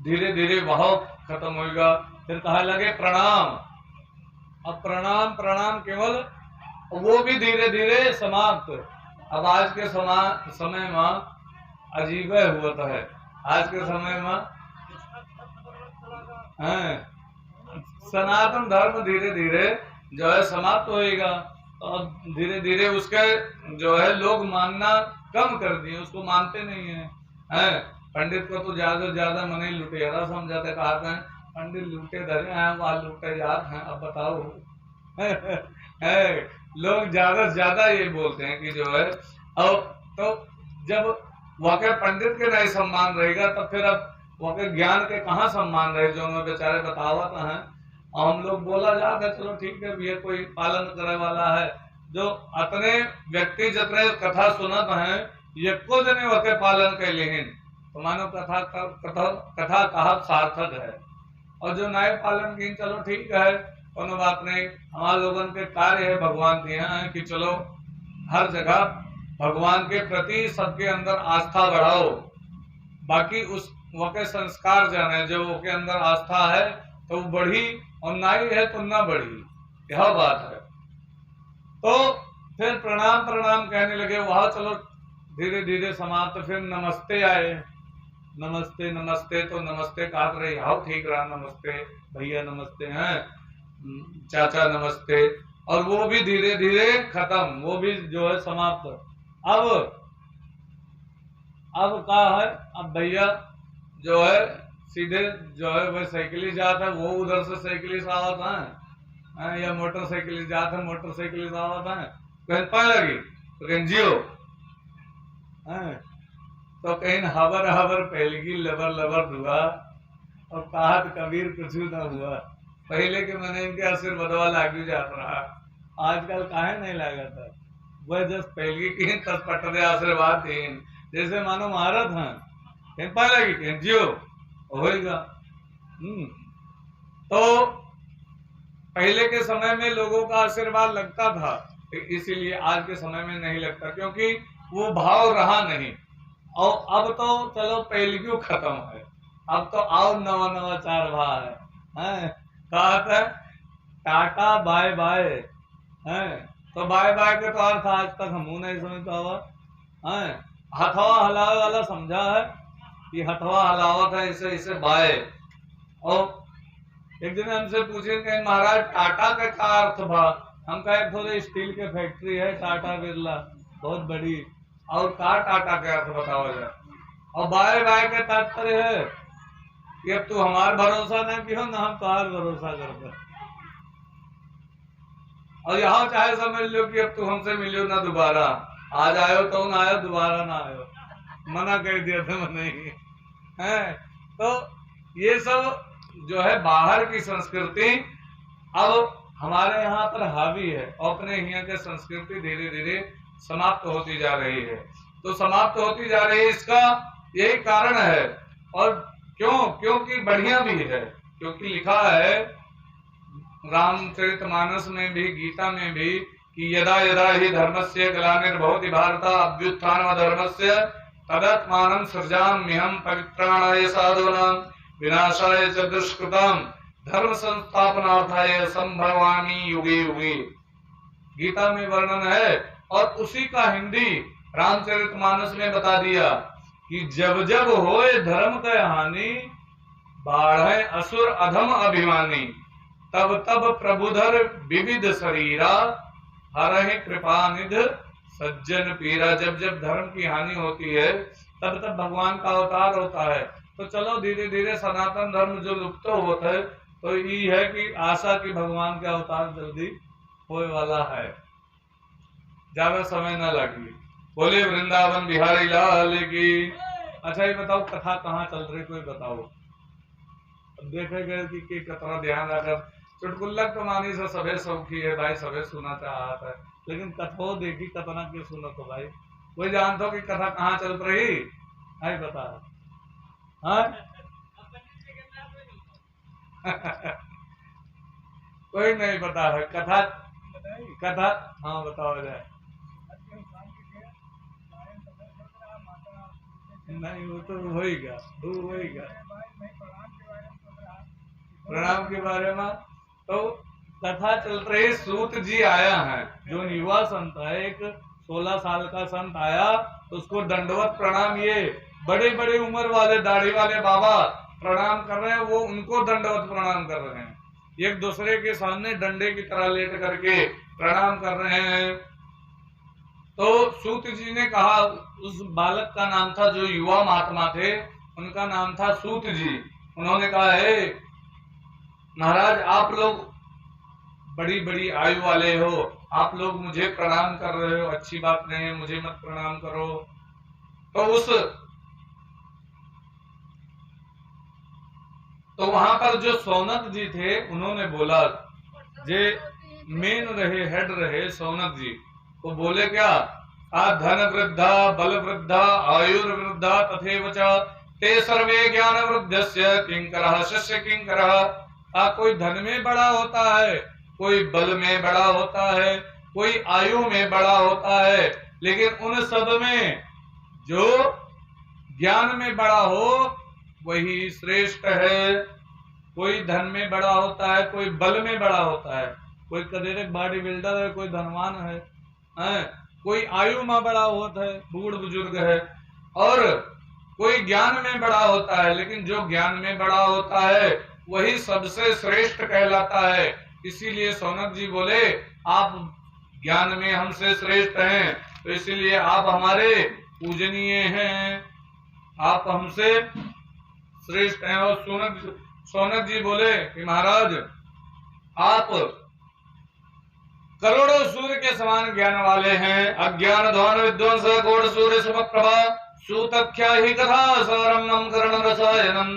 धीरे धीरे भाव खत्म होएगा, फिर कहा लगे प्रणाम। अब प्रणाम प्रणाम केवल, वो भी धीरे धीरे समाप्त। अब आज के समय में अजीब हुआ है, आज के समय में सनातन धर्म धीरे धीरे जो है समाप्त होएगा। तो अब धीरे धीरे उसके जो है लोग मानना कम कर दिए, उसको मानते नहीं है। पंडित को तो ज्यादा से ज्यादा मने लुटेरा समझाते, कहा है पंडित लूटे धरे हैं, वह लूटे जाते हैं। अब बताओ लोग ज्यादा से ज्यादा ये बोलते हैं कि जो है, अब तो जब वाकई पंडित के नहीं सम्मान रहेगा तब फिर अब वाकई ज्ञान के कहाँ सम्मान रहे, जो हमें बेचारे बतावत हैं। और हम लोग बोला जाता है चलो ठीक है भैया, कोई पालन करे वाला है, जो अपने व्यक्ति जितने कथा सुनत हैं एको जने वके पालन कैलिहिन, तो मानो कथा कहा सार्थक है। और जो नए पालन की चलो ठीक है, कोनो बात नहीं, हमारे लोगन के कार्य है भगवान के यहाँ कि चलो हर जगह भगवान के प्रति सबके अंदर आस्था बढ़ाओ, बाकी उस वके संस्कार जाने, जो के अंदर आस्था है तो वो बढ़ी, और नाई है तो ना बढ़ी, यह बात है। तो फिर प्रणाम प्रणाम कहने लगे, वह चलो धीरे धीरे समाप्त। फिर नमस्ते आए, नमस्ते नमस्ते, तो नमस्ते कहा रहे, हाँ ठीक रहा, नमस्ते भैया नमस्ते हैं, चाचा नमस्ते, और वो भी धीरे धीरे खत्म, वो भी जो है समाप्त। अब क्या है, अब भैया जो है सीधे जो है वह साइकिल जाता है, वो उधर से साइकिल से आवत है, या मोटरसाइकिल जाता है, मोटरसाइकिल से आवत है, कहीं पाए लगी तो कहीं जियो, तो कहीं हबर हबर पहलगी लबर लबर धुआ, और कहत कबीर कुछ न हुआ। पहले के मैंने इनके आशीर्वादवा लागू जात रहा, आजकल काहे नहीं लागत है, वह जस पहलगी की तत्पटदे आशीर्वाद दीन, जैसे मानो महारत हैं, कहीं पाए लगी कहीं जियो होएगा। तो पहले के समय में लोगों का आशीर्वाद लगता था, इसीलिए आज के समय में नहीं लगता, क्योंकि वो भाव रहा नहीं। और अब तो चलो पहलगियों खत्म है, अब तो और नवा नवा चार भा है, कहा है टाटा बाय बाय है, तो बाय बाय के तो अर्थ आज तक हम नहीं समझ पावा है। हथवा हलावे वाला समझा है कि हथवा हलावत है, इसे इसे बाय। और एक दिन हमसे पूछे कहीं महाराज टाटा का क्या अर्थ भा, हम कहे थोड़े स्टील के फैक्ट्री है टाटा बिरला बहुत बड़ी, और का टाटा का अर्थ बताओ जाए। और बाय बाय के तात्पर्य है कि अब तू हमार भरोसा न कियो ना हम तुम्हार भरोसा करते, और यहाँ चाहे समझ लो कि अब तू हमसे मिलियो ना दोबारा, आज आयो तो ना आयो, दोबारा ना आयो, मना कर दिया था नहीं है। तो ये सब जो है बाहर की संस्कृति अब हमारे यहाँ पर हावी है, अपने यहाँ के संस्कृति धीरे धीरे समाप्त होती जा रही है। तो समाप्त होती जा रही है, इसका यही कारण है। और क्योंकि बढ़िया भी है, क्योंकि लिखा है रामचरितमानस में भी, गीता में भी कि यदा यदा ही धर्मस्य ग्लानिर्भवति भारत अभ्युत्थानम धर्मस्य तदात्मानं सृजाम्यहं पवित्राणाय साधूनां विनाशाय च दुष्कृतां धर्म संस्थापनार्थाय संभवामि युगे युगे, गीता में वर्णन है। और उसी का हिंदी रामचरितमानस में बता दिया कि जब जब होए धर्म का हानि, बाढ़े असुर अधम अभिमानी, तब तब प्रभुधर विविध शरीरा, हरहि कृपा निध सज्जन पीरा। जब जब धर्म की हानि होती है तब तब भगवान का अवतार होता है। तो चलो धीरे धीरे सनातन धर्म जो लुप्त होता है, तो ये है कि आशा की भगवान का अवतार जल्दी होने वाला है, ज्यादा समय न लगी। बोले वृंदावन बिहारी लाल की। अच्छा ये बताओ कथा कहाँ चल रही, कोई बताओ। देखेगा कि कतना ध्यान रखकर चुटकुल्लक तो मानी से सबे सौखी है भाई, सबे सुना चाहता है, लेकिन कथो देखी कतना के सुनो तो भाई, कोई जानता हो कि कथा कहाँ चल रही है बता। हाँ कोई नहीं पता है कथा। कथा हाँ बताओ जाए। नहीं वो तो होएगा, वो होएगा प्रणाम के बारे में। तो कथा चल रही, सूत जी आया है, जो युवा संत है, एक 16 साल का संत आया, तो उसको दंडवत प्रणाम, ये बड़े बड़े उम्र वाले दाढ़ी वाले बाबा प्रणाम कर रहे हैं, वो उनको दंडवत प्रणाम कर रहे हैं, एक दूसरे के सामने डंडे की तरह लेट करके प्रणाम कर रहे हैं। तो सूत जी ने कहा, उस बालक का नाम था, जो युवा महात्मा थे उनका नाम था सूत जी। उन्होंने कहा है महाराज आप लोग बड़ी बड़ी आयु वाले हो, आप लोग मुझे प्रणाम कर रहे हो, अच्छी बात नहीं है, मुझे मत प्रणाम करो। तो वहां पर जो सौनक जी थे उन्होंने बोला, जे मेन रहे, हेड रहे सौनक जी, वो बोले क्या, आ धन वृद्धा बल वृद्धा आयुर्वृद्धा तथैव च ते सर्वे ज्ञान वृद्धस्य किंकरः शिष्य किंकरः। कोई धन में बड़ा होता है, कोई बल में बड़ा होता है, कोई आयु में बड़ा होता है, लेकिन उन सब में जो ज्ञान में बड़ा हो वही श्रेष्ठ है। कोई धन में बड़ा होता है, कोई बल में बड़ा होता है, कोई कदेरे बॉडी बिल्डर है, कोई धनवान है, कोई आयु में बड़ा होता है, बूढ़ बुजुर्ग है, और कोई ज्ञान में बड़ा होता है, लेकिन जो ज्ञान में बड़ा होता है वही सबसे श्रेष्ठ कहलाता है। इसीलिए सौनक जी बोले आप ज्ञान में हमसे श्रेष्ठ हैं, तो इसीलिए आप हमारे पूजनीय हैं, आप हमसे श्रेष्ठ हैं। और सौनक जी बोले कि महाराज आप करोड़ों सूर्य के समान ज्ञान वाले हैं, अज्ञान ध्वान विध्वंस कोट सूर्य सुप्रभा सूतख्या ही कथा सारम्भम कर्ण रसायनम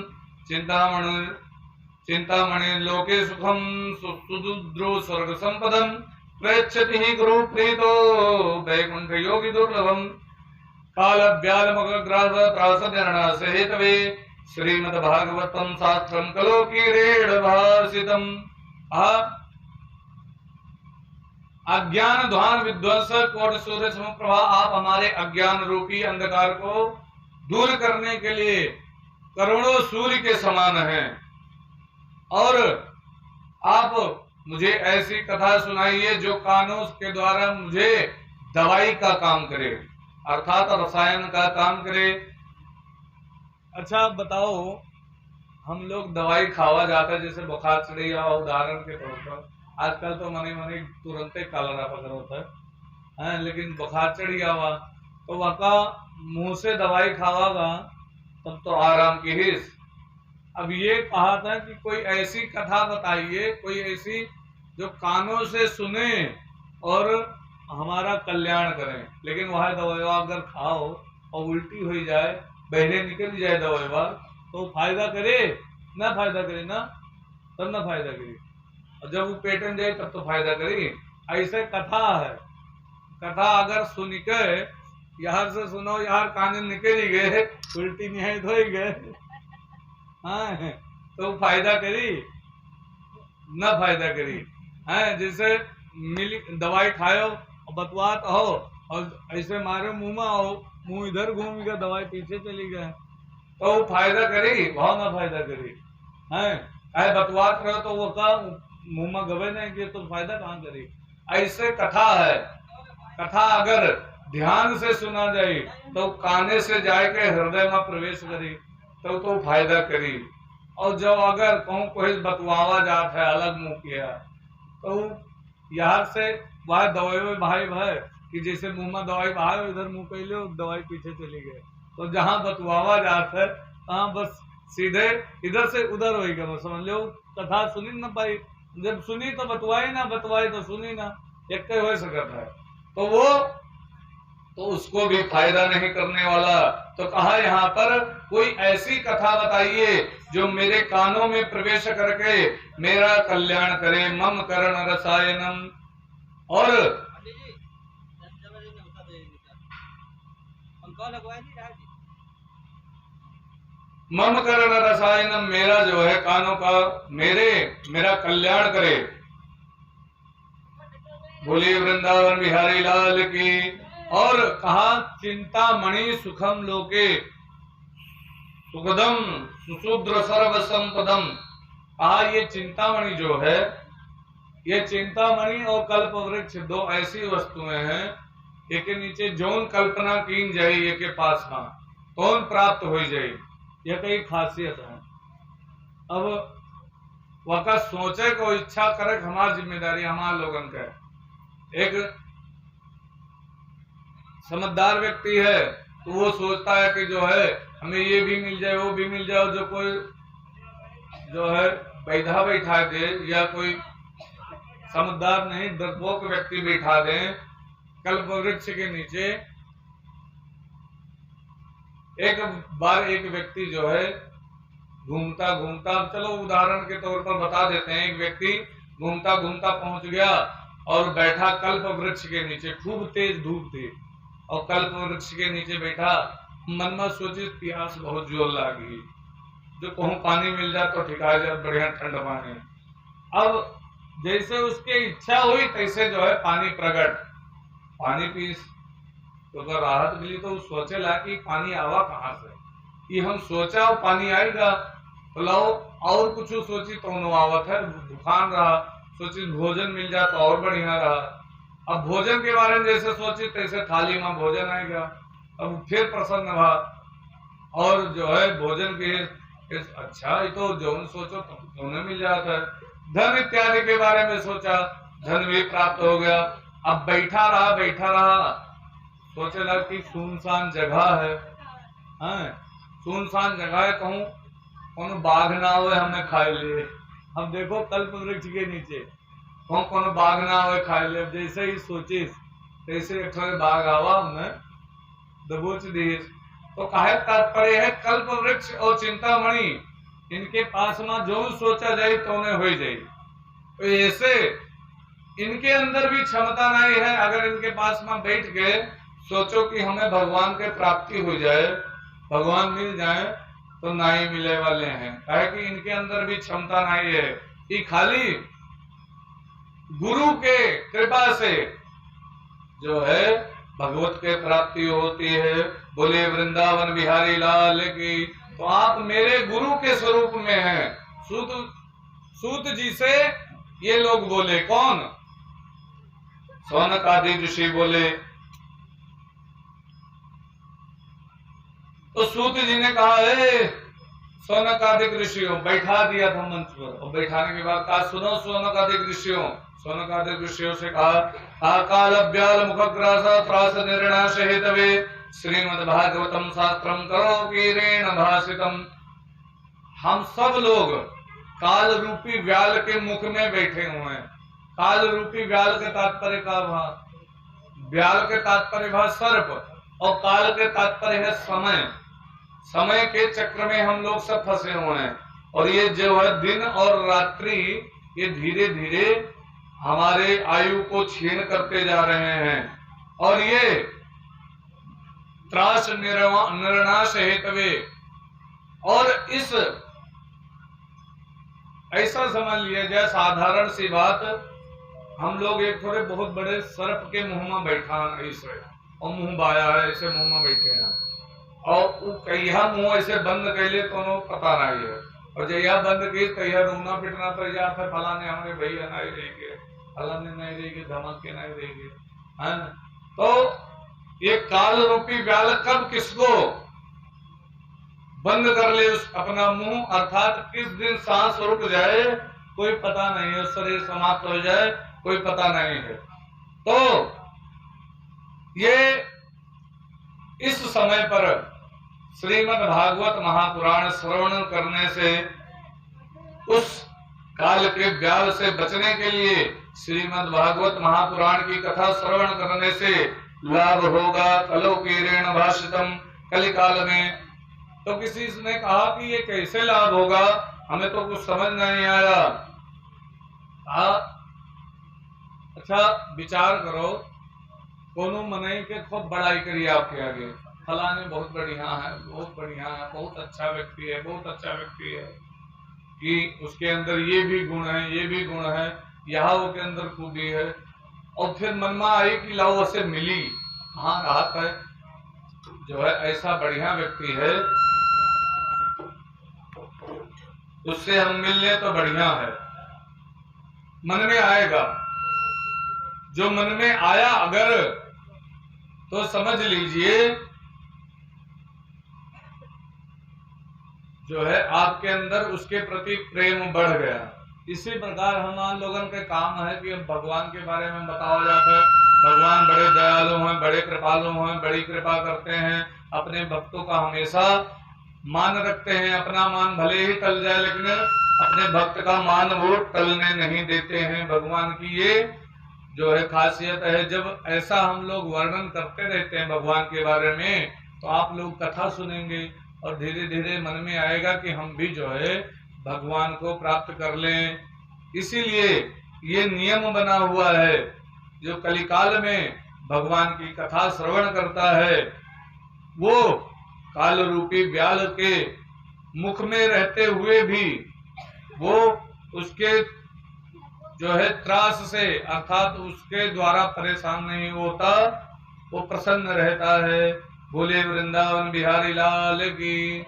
चिंतामणि लोके सुखम सुदुद्रो स्वर्ग संपदम प्रयच्छति ही गुरु प्रीतो वैकुंठ योगी दुर्लभम काल व्याल मग्रास त्रासद्यरणा सहितवे श्रीमद् भागवतम शास्त्रम कलो की रेड़ भाषितम। अज्ञान ध्वान विध्वंस कोट सूर्य समप्रभा, आप हमारे अज्ञान रूपी अंधकार को दूर करने के लिए करोड़ों सूर्य के समान हैं, और आप मुझे ऐसी कथा सुनाइए जो कानों के द्वारा मुझे दवाई का काम करे, अर्थात रसायन का काम करे। अच्छा बताओ, हम लोग दवाई खावा जाता है, जैसे बुखार चढ़ी या उदाहरण के तौर पर, आजकल तो मनी मनी तुरंत ही कालरा पकड़ होता है, लेकिन बुखार चढ़ी आवा तो वह मुंह से दवाई खावागा तब तो आराम की हिस्स। अब ये कहा था कि कोई ऐसी कथा बताइए, कोई ऐसी जो कानों से सुने और हमारा कल्याण करें, लेकिन वह दवाई अगर खाओ और उल्टी हो जाए, बहरे निकल जाए दवाई, तो फायदा करे ना, फायदा करे ना, तब ना फायदा करे, और जब वो पेट में जाए तब तो फायदा करी। ऐसे कथा है, कथा अगर सुन के यार से सुनो, यार कान निकल ही गए, उल्टी नहीं धो ही गए, हाँ तो फायदा करी ना फायदा करी। है जैसे मिली दवाई खाओ और बतवात हो और ऐसे मारे मुंह में हो, मुंह इधर घूम गया, दवाई पीछे चली गए, तो फायदा करी भाव ना फायदा करी। है ऐ बतवात रहो तो वो का मुंह में गवे नहीं कि तो फायदा कहाँ करी। ऐसे कथा है, कथा अगर ध्यान से सुना जाए तो काने से जाए के हृदय में प्रवेश करी तो फायदा करी। और जो अगर कहूँ कोई बतवावा जात है अलग मुंह किया तो यहाँ से वह दवाई भाई भाई कि जैसे मुंह में दवाई भाई उधर मुंह कैले दवाई पीछे चली गए। तो जहाँ बतवावा जात है वहाँ बस सीधे इधर से उधर हो गया। समझ लो कथा सुनी ना पाई, जब सुनी तो बतवाई ना, बतवाई तो सुनी ना, एक हो सकता है। तो वो तो उसको भी फायदा नहीं करने वाला। तो कहा यहाँ पर कोई ऐसी कथा बताइए जो मेरे कानों में प्रवेश करके मेरा कल्याण करे। मम करण रसायनम, और मम करण रसायनम, मेरा जो है कानों का मेरा कल्याण करे। बोलिए वृंदावन बिहारी लाल की। और कहा चिंतामणि सुखम लोके सुखदम सुशूद्र सर्व संपदम। कहा ये चिंतामणि जो है, ये चिंतामणि और कल्प वृक्ष दो ऐसी वस्तुएं हैं एक के नीचे जौन कल्पना की जाए ये के पास में कौन प्राप्त हो जाए, यह कई खासियत है। अब वह सोचे को इच्छा करे हमारी जिम्मेदारी हमारे लोगन का। एक समझदार व्यक्ति है तो वो सोचता है कि जो है हमें ये भी मिल जाए वो भी मिल जाए। जो कोई जो है बैठा बैठा दे या कोई समझदार नहीं डरपोक व्यक्ति बैठा दे कल्प वृक्ष के नीचे। एक बार एक व्यक्ति जो है घूमता घूमता, चलो उदाहरण के तौर पर बता देते हैं, एक व्यक्ति घूमता घूमता पहुंच गया और बैठा कल्प वृक्ष के नीचे। खूब तेज धूप थी और कल्प वृक्ष के नीचे बैठा, मन में सोचे प्यास बहुत जोर लगी, जो कहूँ पानी मिल जाए तो ठिका जाए, बढ़िया ठंड पानी। अब जैसे उसकी इच्छा हुई तैसे जो है पानी प्रकट, पानी पी तो अगर राहत मिली तो सोचे ला कि पानी आवा कहाँ से। ये हम सोचा और पानी आएगा तो लाओ, और कुछ सोची तो न आवत है, दुकान रहा, सोची भोजन मिल जाए तो और बढ़िया रहा। अब भोजन के बारे में जैसे सोची तैसे थाली में भोजन आएगा, अब फिर प्रसन्न रहा और जो है भोजन के अच्छा ये तो जौन सोचो तो मिल जाता है। धन इत्यादि के बारे में सोचा, धन भी प्राप्त हो गया। अब बैठा रहा सोचे लगा कि सुनसान जगह है, सुनसान जगह है, कहूँ कौन बाघ ना हो हमने खाए लिए। अब देखो कल्प वृक्ष के नीचे कौन बाघ ना हो खाए लिए। जैसे ही सोचिस तैसे एक बाघ आवा हमने दबोच दिए। तो कहे तात्पर्य है कल्प वृक्ष और चिंतामणि इनके पास में जो सोचा जाए तो उन्हें हो जाए। तो ऐसे इनके अंदर भी क्षमता नहीं है, अगर इनके पास में बैठ गए सोचो कि हमें भगवान के प्राप्ति हो जाए, भगवान मिल जाए, तो नहीं मिले वाले हैं। कहे कि इनके अंदर भी क्षमता नहीं है, ये खाली गुरु के कृपा से जो है भगवत के प्राप्ति होती है। बोले वृंदावन बिहारी लाल की। तो आप मेरे गुरु के स्वरूप में हैं। सूत जी से ये लोग बोले, कौन? सौनक आदि ऋषि बोले। तो सूत जी ने कहा है सौनक आदि ऋषियों, बैठा दिया था मंच पर। और बैठाने के बाद कहा सुनो सौनक आदि ऋषियों। सौनक आदि ऋषियों से कहा काल अभ्याल मुखग्रास त्रास निर्णाश हेतवे श्रीमद् भागवतम शास्त्रम करो कीरेण भाषितम। हम सब लोग काल रूपी व्याल के मुख में बैठे हुए हैं। काल रूपी व्याल के तात्पर्य का व्याल के तात्पर्य भा सर्प और काल के तात्पर्य है समय। समय के चक्र में हम लोग सब फंसे हुए हैं और ये जो है दिन और रात्रि ये धीरे धीरे हमारे आयु को छीन करते जा रहे हैं। और ये त्रास निर्नाश हेतवे, और इस ऐसा समझ लिया जाए साधारण सी बात, हम लोग एक थोड़े बहुत बड़े सर्प के मुंह में बैठा ऐसे और मुंह बाया है ऐसे मुंह में बैठे हैं और कहिया मुंह ऐसे बंद कर ले तो पता नहीं है। और जब यह बंद की तो यह रोना पिटना तैयार था, फलाने हमारे भैया नहीं रहेंगे, फलाने नहीं रहेंगे, धमाके नहीं रहेंगे, है ना। तो ये काल रूपी व्याल कब किसको बंद कर ले उस अपना मुंह, अर्थात किस दिन सांस रुक जाए कोई पता नहीं है, शरीर समाप्त हो जाए कोई पता नहीं है। तो ये इस समय पर श्रीमद् भागवत महापुराण श्रवण करने से, उस काल के व्याल से बचने के लिए श्रीमद् भागवत महापुराण की कथा श्रवण करने से लाभ होगा। कलौकीरेण भाषितम, कलिकाल में। तो किसी ने कहा कि ये कैसे लाभ होगा, हमें तो कुछ समझ नहीं आया। अच्छा विचार करो, कोनो मनई के खूब बड़ाई करिए आपके आगे, फलाने बहुत बढ़िया है, बहुत बढ़िया है, बहुत अच्छा व्यक्ति है, बहुत अच्छा व्यक्ति है, कि उसके अंदर ये भी गुण है, ये भी गुण है, यहाँ वो के अंदर खूबी है। और फिर मन में आई कि लाओ उसे मिली, हाँ राहत है, जो है ऐसा बढ़िया व्यक्ति है, उससे हम मिल लें तो बढ़िया है। मन में आएगा, जो मन में आया अगर, तो समझ लीजिए जो है आपके अंदर उसके प्रति प्रेम बढ़ गया। इसी प्रकार हम लोगों के काम है कि हम भगवान के बारे में बताया जाता है, भगवान बड़े दयालु हैं, बड़े कृपालु हैं, बड़ी कृपा करते हैं, अपने भक्तों का हमेशा मान रखते हैं। अपना मान भले ही टल जाए लेकिन अपने भक्त का मान वो टलने नहीं देते हैं। भगवान की ये जो है खासियत है। जब ऐसा हम लोग वर्णन करते रहते हैं भगवान के बारे में, तो आप लोग कथा सुनेंगे और धीरे धीरे मन में आएगा कि हम भी जो है भगवान को प्राप्त कर लें। इसीलिए ये नियम बना हुआ है, जो कलिकाल में भगवान की कथा श्रवण करता है वो काल रूपी व्याल के मुख में रहते हुए भी वो उसके जो है त्रास से, अर्थात उसके द्वारा परेशान नहीं होता, वो प्रसन्न रहता है। बोले वृंदावन बिहारी लाल की।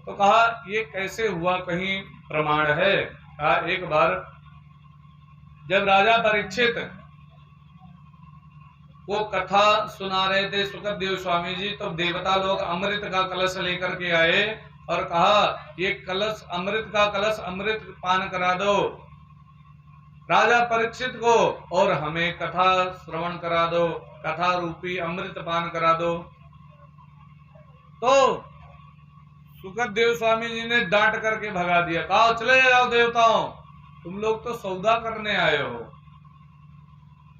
तो कहा ये कैसे हुआ, कहीं प्रमाण है? कहा एक बार जब राजा परीक्षित वो कथा सुना रहे थे सुखदेव स्वामी जी, तो देवता लोग अमृत का कलश लेकर के आए और कहा ये कलश अमृत का कलश, अमृत पान करा दो राजा परीक्षित को, और हमें कथा श्रवण करा दो, कथा रूपी अमृत पान करा दो। तो सुखदेव स्वामी जी ने डांट करके भगा दिया, कहा चले जाओ देवताओं, तुम लोग तो सौदा करने आए हो,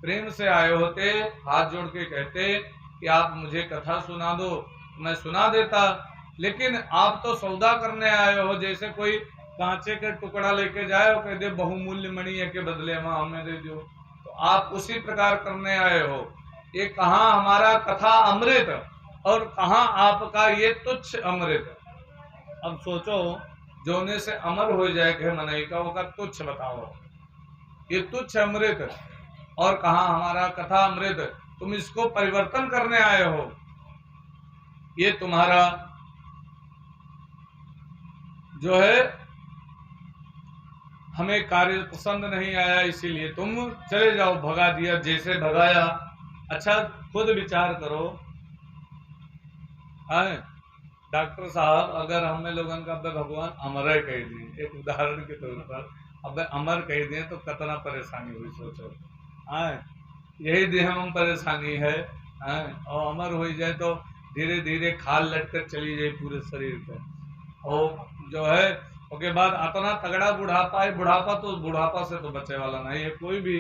प्रेम से आए होते, हाथ जोड़ के कहते कि आप मुझे कथा सुना दो, मैं सुना देता, लेकिन आप तो सौदा करने आए हो। जैसे कोई कांचे का टुकड़ा लेके जाए और कह दे बहुमूल्य मणि के बदले में हमें दे दो, तो आप उसी प्रकार करने आए हो। ये कहाँ हमारा कथा अमृत और कहाँ आपका ये तुच्छ अमृत। अब सोचो, जोने से अमर हो जाए के मनई का, वो का तुच्छ बताओ, ये तुच्छ अमृत और कहाँ हमारा कथा अमृत। तुम इसको परिवर्तन करने आए हो, ये तुम्हारा जो है हमें कार्य पसंद नहीं आया, इसीलिए तुम चले जाओ, भगा दिया जैसे भगाया। अच्छा खुद विचार करो, डॉक्टर साहब अगर हमें लोगों का भगवान अमर कह दिए, एक उदाहरण के तौर पर अब अमर कह दिए तो कितना परेशानी हुई, सोचो। यही देह में परेशानी है, और अमर हो जाए तो धीरे धीरे खाल लटकर चली जाए पूरे शरीर पे, और जो है उसके बाद इतना तगड़ा बुढ़ापा है, बुढ़ापा तो बुढ़ापा से तो बचे वाला नहीं है कोई भी।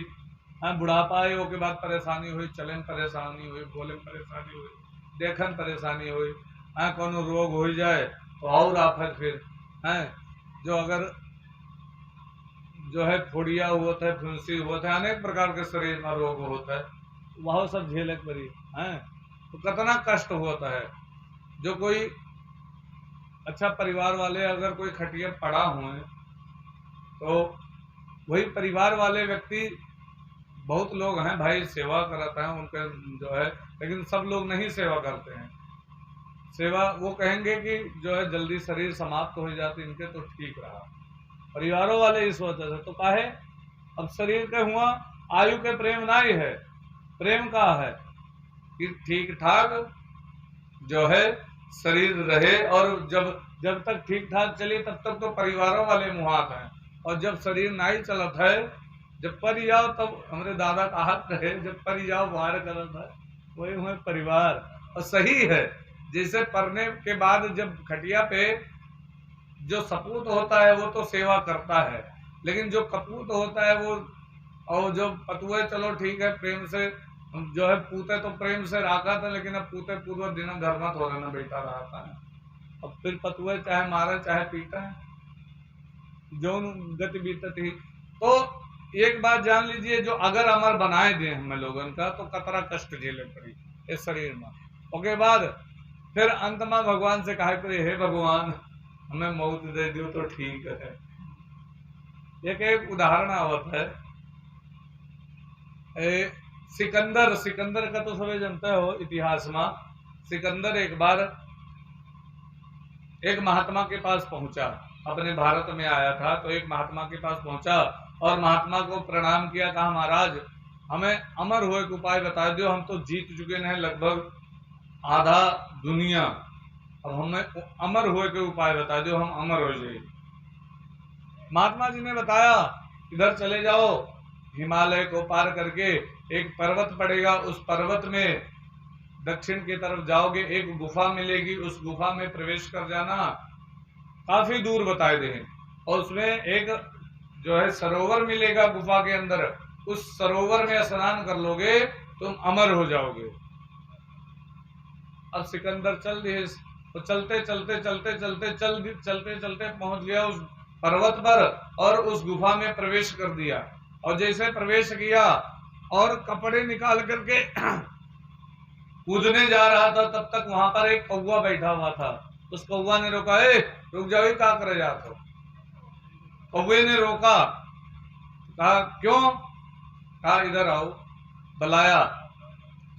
बुढ़ापा है उसके बाद परेशानी हुई, चलन परेशानी हुई, बोले परेशानी हुई, देखन परेशानी हुई, कोनो रोग हो जाए तो और आफत फिर है। जो अगर जो है फोड़िया होता है, फुंसी होता है, अनेक प्रकार के शरीर में रोग होता है, वह सब झेलक पड़ी है, तो कितना कष्ट होता है। जो कोई अच्छा परिवार वाले अगर कोई खटिया पड़ा हुए तो वही परिवार वाले व्यक्ति, बहुत लोग हैं भाई सेवा कराते हैं उनके जो है, लेकिन सब लोग नहीं सेवा करते हैं। सेवा वो कहेंगे कि जो है जल्दी शरीर समाप्त हो जाते इनके तो ठीक रहा। परिवारों वाले इस वजह से तो काहे अब शरीर के हुआ आयु के प्रेम ना ही है, प्रेम का है कि ठीक ठाक जो है शरीर रहे, और जब जब तक ठीक ठाक चले तब तक तो परिवारों वाले मुहात हैं, और जब शरीर ना ही चलत है, जब परी जाओ तब हमारे दादा का हाथ रहे, जब परी जाओ बाहर करत है, वही हुए परिवार। और सही है, जैसे परने के बाद जब खटिया पे जो सपूत होता है वो तो सेवा करता है, लेकिन जो कपूत होता है वो, और जो पतुए चलो ठीक है प्रेम से जो है पूते तो प्रेम से राखा था, लेकिन अब पूते पूर्व दिन घर में थोड़ा ना बैठा रहता है। अब फिर पतुए चाहे मारे चाहे पीटा है, जो गति बीतत ही। तो एक बात जान लीजिए, जो अगर अमर बनाए दे हमें लोगन का तो कतरा कष्ट झेले पड़ी इस शरीर में। उसके बाद फिर अंत में भगवान से कहा करे, हे भगवान हमें मौत दे दियो तो ठीक है। एक उदाहरण आवत है, सिकंदर का तो सभी जानते हो इतिहास में। सिकंदर एक बार एक महात्मा के पास पहुंचा, अपने भारत में आया था, तो एक महात्मा के पास पहुंचा और महात्मा को प्रणाम किया, कहा महाराज हमें अमर होए के उपाय बता दो, हम तो जीत चुके हैं लगभग आधा दुनिया, अब हमें अमर होए के उपाय बता दो, हम अमर हो जाए। महात्मा जी ने बताया, इधर चले जाओ, हिमालय को पार करके एक पर्वत पड़ेगा, उस पर्वत में दक्षिण की तरफ जाओगे, एक गुफा मिलेगी, उस गुफा में प्रवेश कर जाना, काफी दूर बताए दे, और उसमें एक जो है सरोवर मिलेगा गुफा के अंदर, उस सरोवर में स्नान कर लोगे तुम अमर हो जाओगे। अब सिकंदर चल दिए, तो चलते चलते चलते चलते चलते चलते पहुंच गया उस पर्वत पर और उस गुफा में प्रवेश कर दिया। और जैसे प्रवेश किया और कपड़े निकाल करके कूदने जा रहा था, तब तक वहां पर एक कौवा बैठा हुआ था। उस कौवा ने रोका, ए रुक जाओ, क्या करे जाते हो? कौवे ने रोका, कहा क्यों? कहा इधर आओ, बुलाया,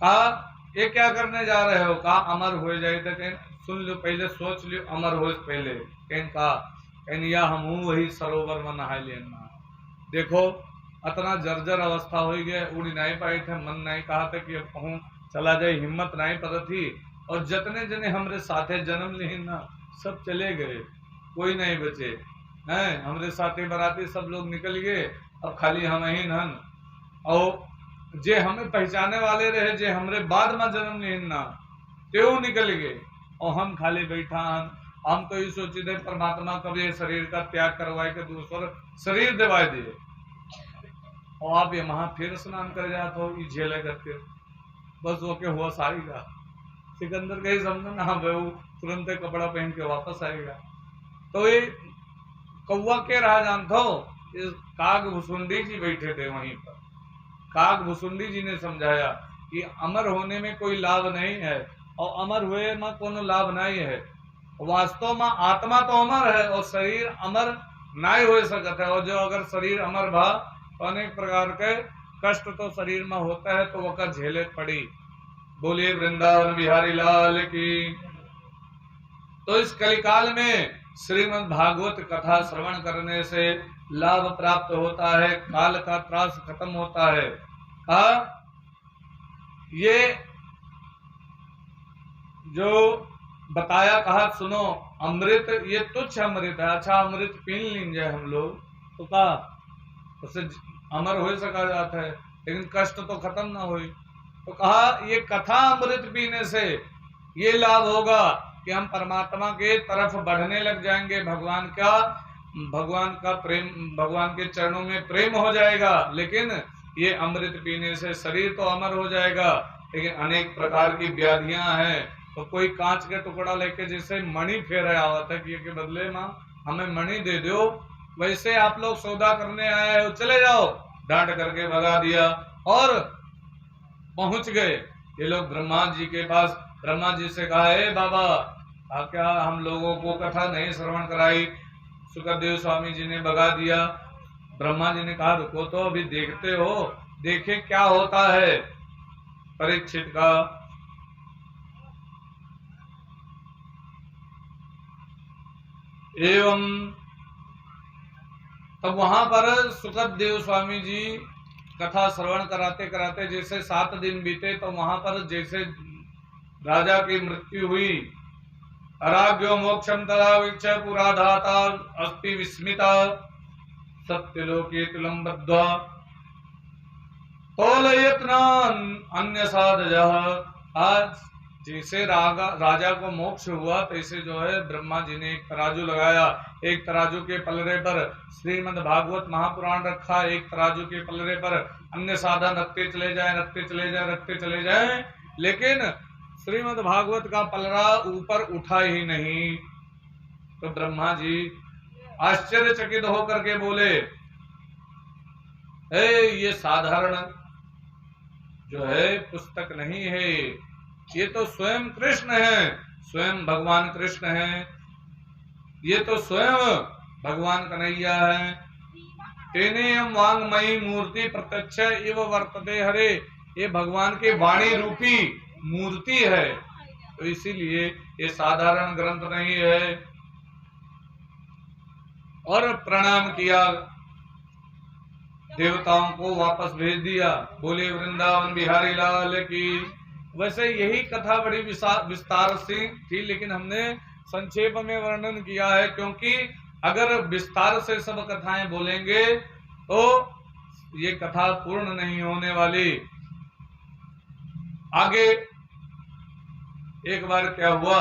कहा ये क्या करने जा रहे हो? कहा अमर हो जाए तो कहीं सुन लो, पहले सोच लो, अमर हो पहले। कहीं कहा या हम वही सरोवर में नहा लेना। देखो इतना जर्जर अवस्था हो गया, उड़ नहीं पाए थे, मन नहीं कहा था कि अब कहूँ चला जाए, हिम्मत नहीं पता थी, और जितने जने हमारे साथे जन्म लिए ना सब चले गए, कोई नहीं बचे हैं, हमारे साथी बराती सब लोग निकल गए, अब खाली हम ही नन, और जे हमें पहचाने वाले रहे, जे हमरे बाद में जन्म लिए ना त्यो निकल गए, और हम खाली बैठा हम तो ये सोचे थे परमात्मा कभी शरीर का त्याग करवाए के दूसरा शरीर दिवाए दिए, और आप ये वहां फिर स्नान कर जाते हो ये झेले करके, बस वो के हुआ सारेगा। सिकंदर का ही समझो ना, वो तुरंत कपड़ा पहन के वापस आएगा। तो ये कौवा के रहा जानते हो, इस काग भुसुंडी जी बैठे थे वहीं पर। काग भुसुंडी जी ने समझाया कि अमर होने में कोई लाभ नहीं है, और अमर हुए में कोनो लाभ नहीं है। वास्तव में आत्मा तो अमर है और शरीर अमर नहीं हो सकता है, और जो अगर शरीर अमर भा तो अनेक प्रकार के कष्ट तो शरीर में होता है, तो वह झेले पड़ी। बोलिए वृंदावन बिहारी लाल की। तो इस कलिकाल में श्रीमद् भागवत कथा श्रवण करने से लाभ प्राप्त होता है, काल का त्रास खत्म होता है। ये जो बताया, कहा सुनो अमृत ये तुच्छ अमृत है, अच्छा अमृत पी लेंगे हम लोग तो कहा उससे अमर हो सका जाता है, लेकिन कष्ट तो खत्म ना हुई। तो कहा ये कथा अमृत पीने से ये लाभ होगा कि हम परमात्मा के तरफ बढ़ने लग जाएंगे, भगवान का प्रेम, भगवान के चरणों में प्रेम हो जाएगा। लेकिन ये अमृत पीने से शरीर तो अमर हो जाएगा, लेकिन अनेक प्रकार की व्याधियां हैं। तो कोई कांच के टुकड़ा लेके जैसे मणि फेरा आवत है कि के बदले में हमें मणि दे दो, वैसे आप लोग सौदा करने आए हो, चले जाओ, डांट करके भगा दिया और पहुंच गए ये लोग ब्रह्मा जी के पास। ब्रह्मा जी से कहा, हे बाबा क्या हम लोगों को कथा नहीं श्रवण कराई? सुखदेव स्वामी जी ने भगा दिया। ब्रह्मा जी ने कहा रुको तो अभी देखते हो, देखे क्या होता है। परीक्षित का एवं तब वहां पर सुखदेव स्वामी जी कथा श्रवण कराते कराते जैसे 7 दिन बीते, तो वहां पर जैसे राजा की मृत्यु हुई, अराग्यो मोक्षम तदा वीक्ष पुराधाता अस्ति विस्मिता सत्यलोके तुलम बद्ध्वा तोलयत्न अन्य साधजः। आज जैसे राजा को मोक्ष हुआ, तैसे जो है ब्रह्मा जी ने एक तराजू लगाया, एक तराजू के पलड़े पर श्रीमद् भागवत महापुराण रखा, एक तराजू के पलड़े पर अन्य साधन रखते चले जाए, रखते चले जाए, रखते चले जाए, लेकिन श्रीमद् भागवत का पलड़ा ऊपर उठा ही नहीं। तो ब्रह्मा जी आश्चर्यचकित होकर के बोले, ये साधारण जो है पुस्तक नहीं है, ये तो स्वयं कृष्ण है, स्वयं भगवान कृष्ण है, ये तो स्वयं भगवान कन्हैया है। तेनेयम वांगमयी मूर्ति प्रत्यक्ष इव वर्तते हरे, ये भगवान के वाणी रूपी मूर्ति है, तो इसीलिए ये साधारण ग्रंथ नहीं है। और प्रणाम किया, देवताओं को वापस भेज दिया। बोले वृंदावन बिहारी लाल की। वैसे यही कथा बड़ी विस्तार से थी, लेकिन हमने संक्षेप में वर्णन किया है, क्योंकि अगर विस्तार से सब कथाएं बोलेंगे तो ये कथा पूर्ण नहीं होने वाली। आगे एक बार क्या हुआ,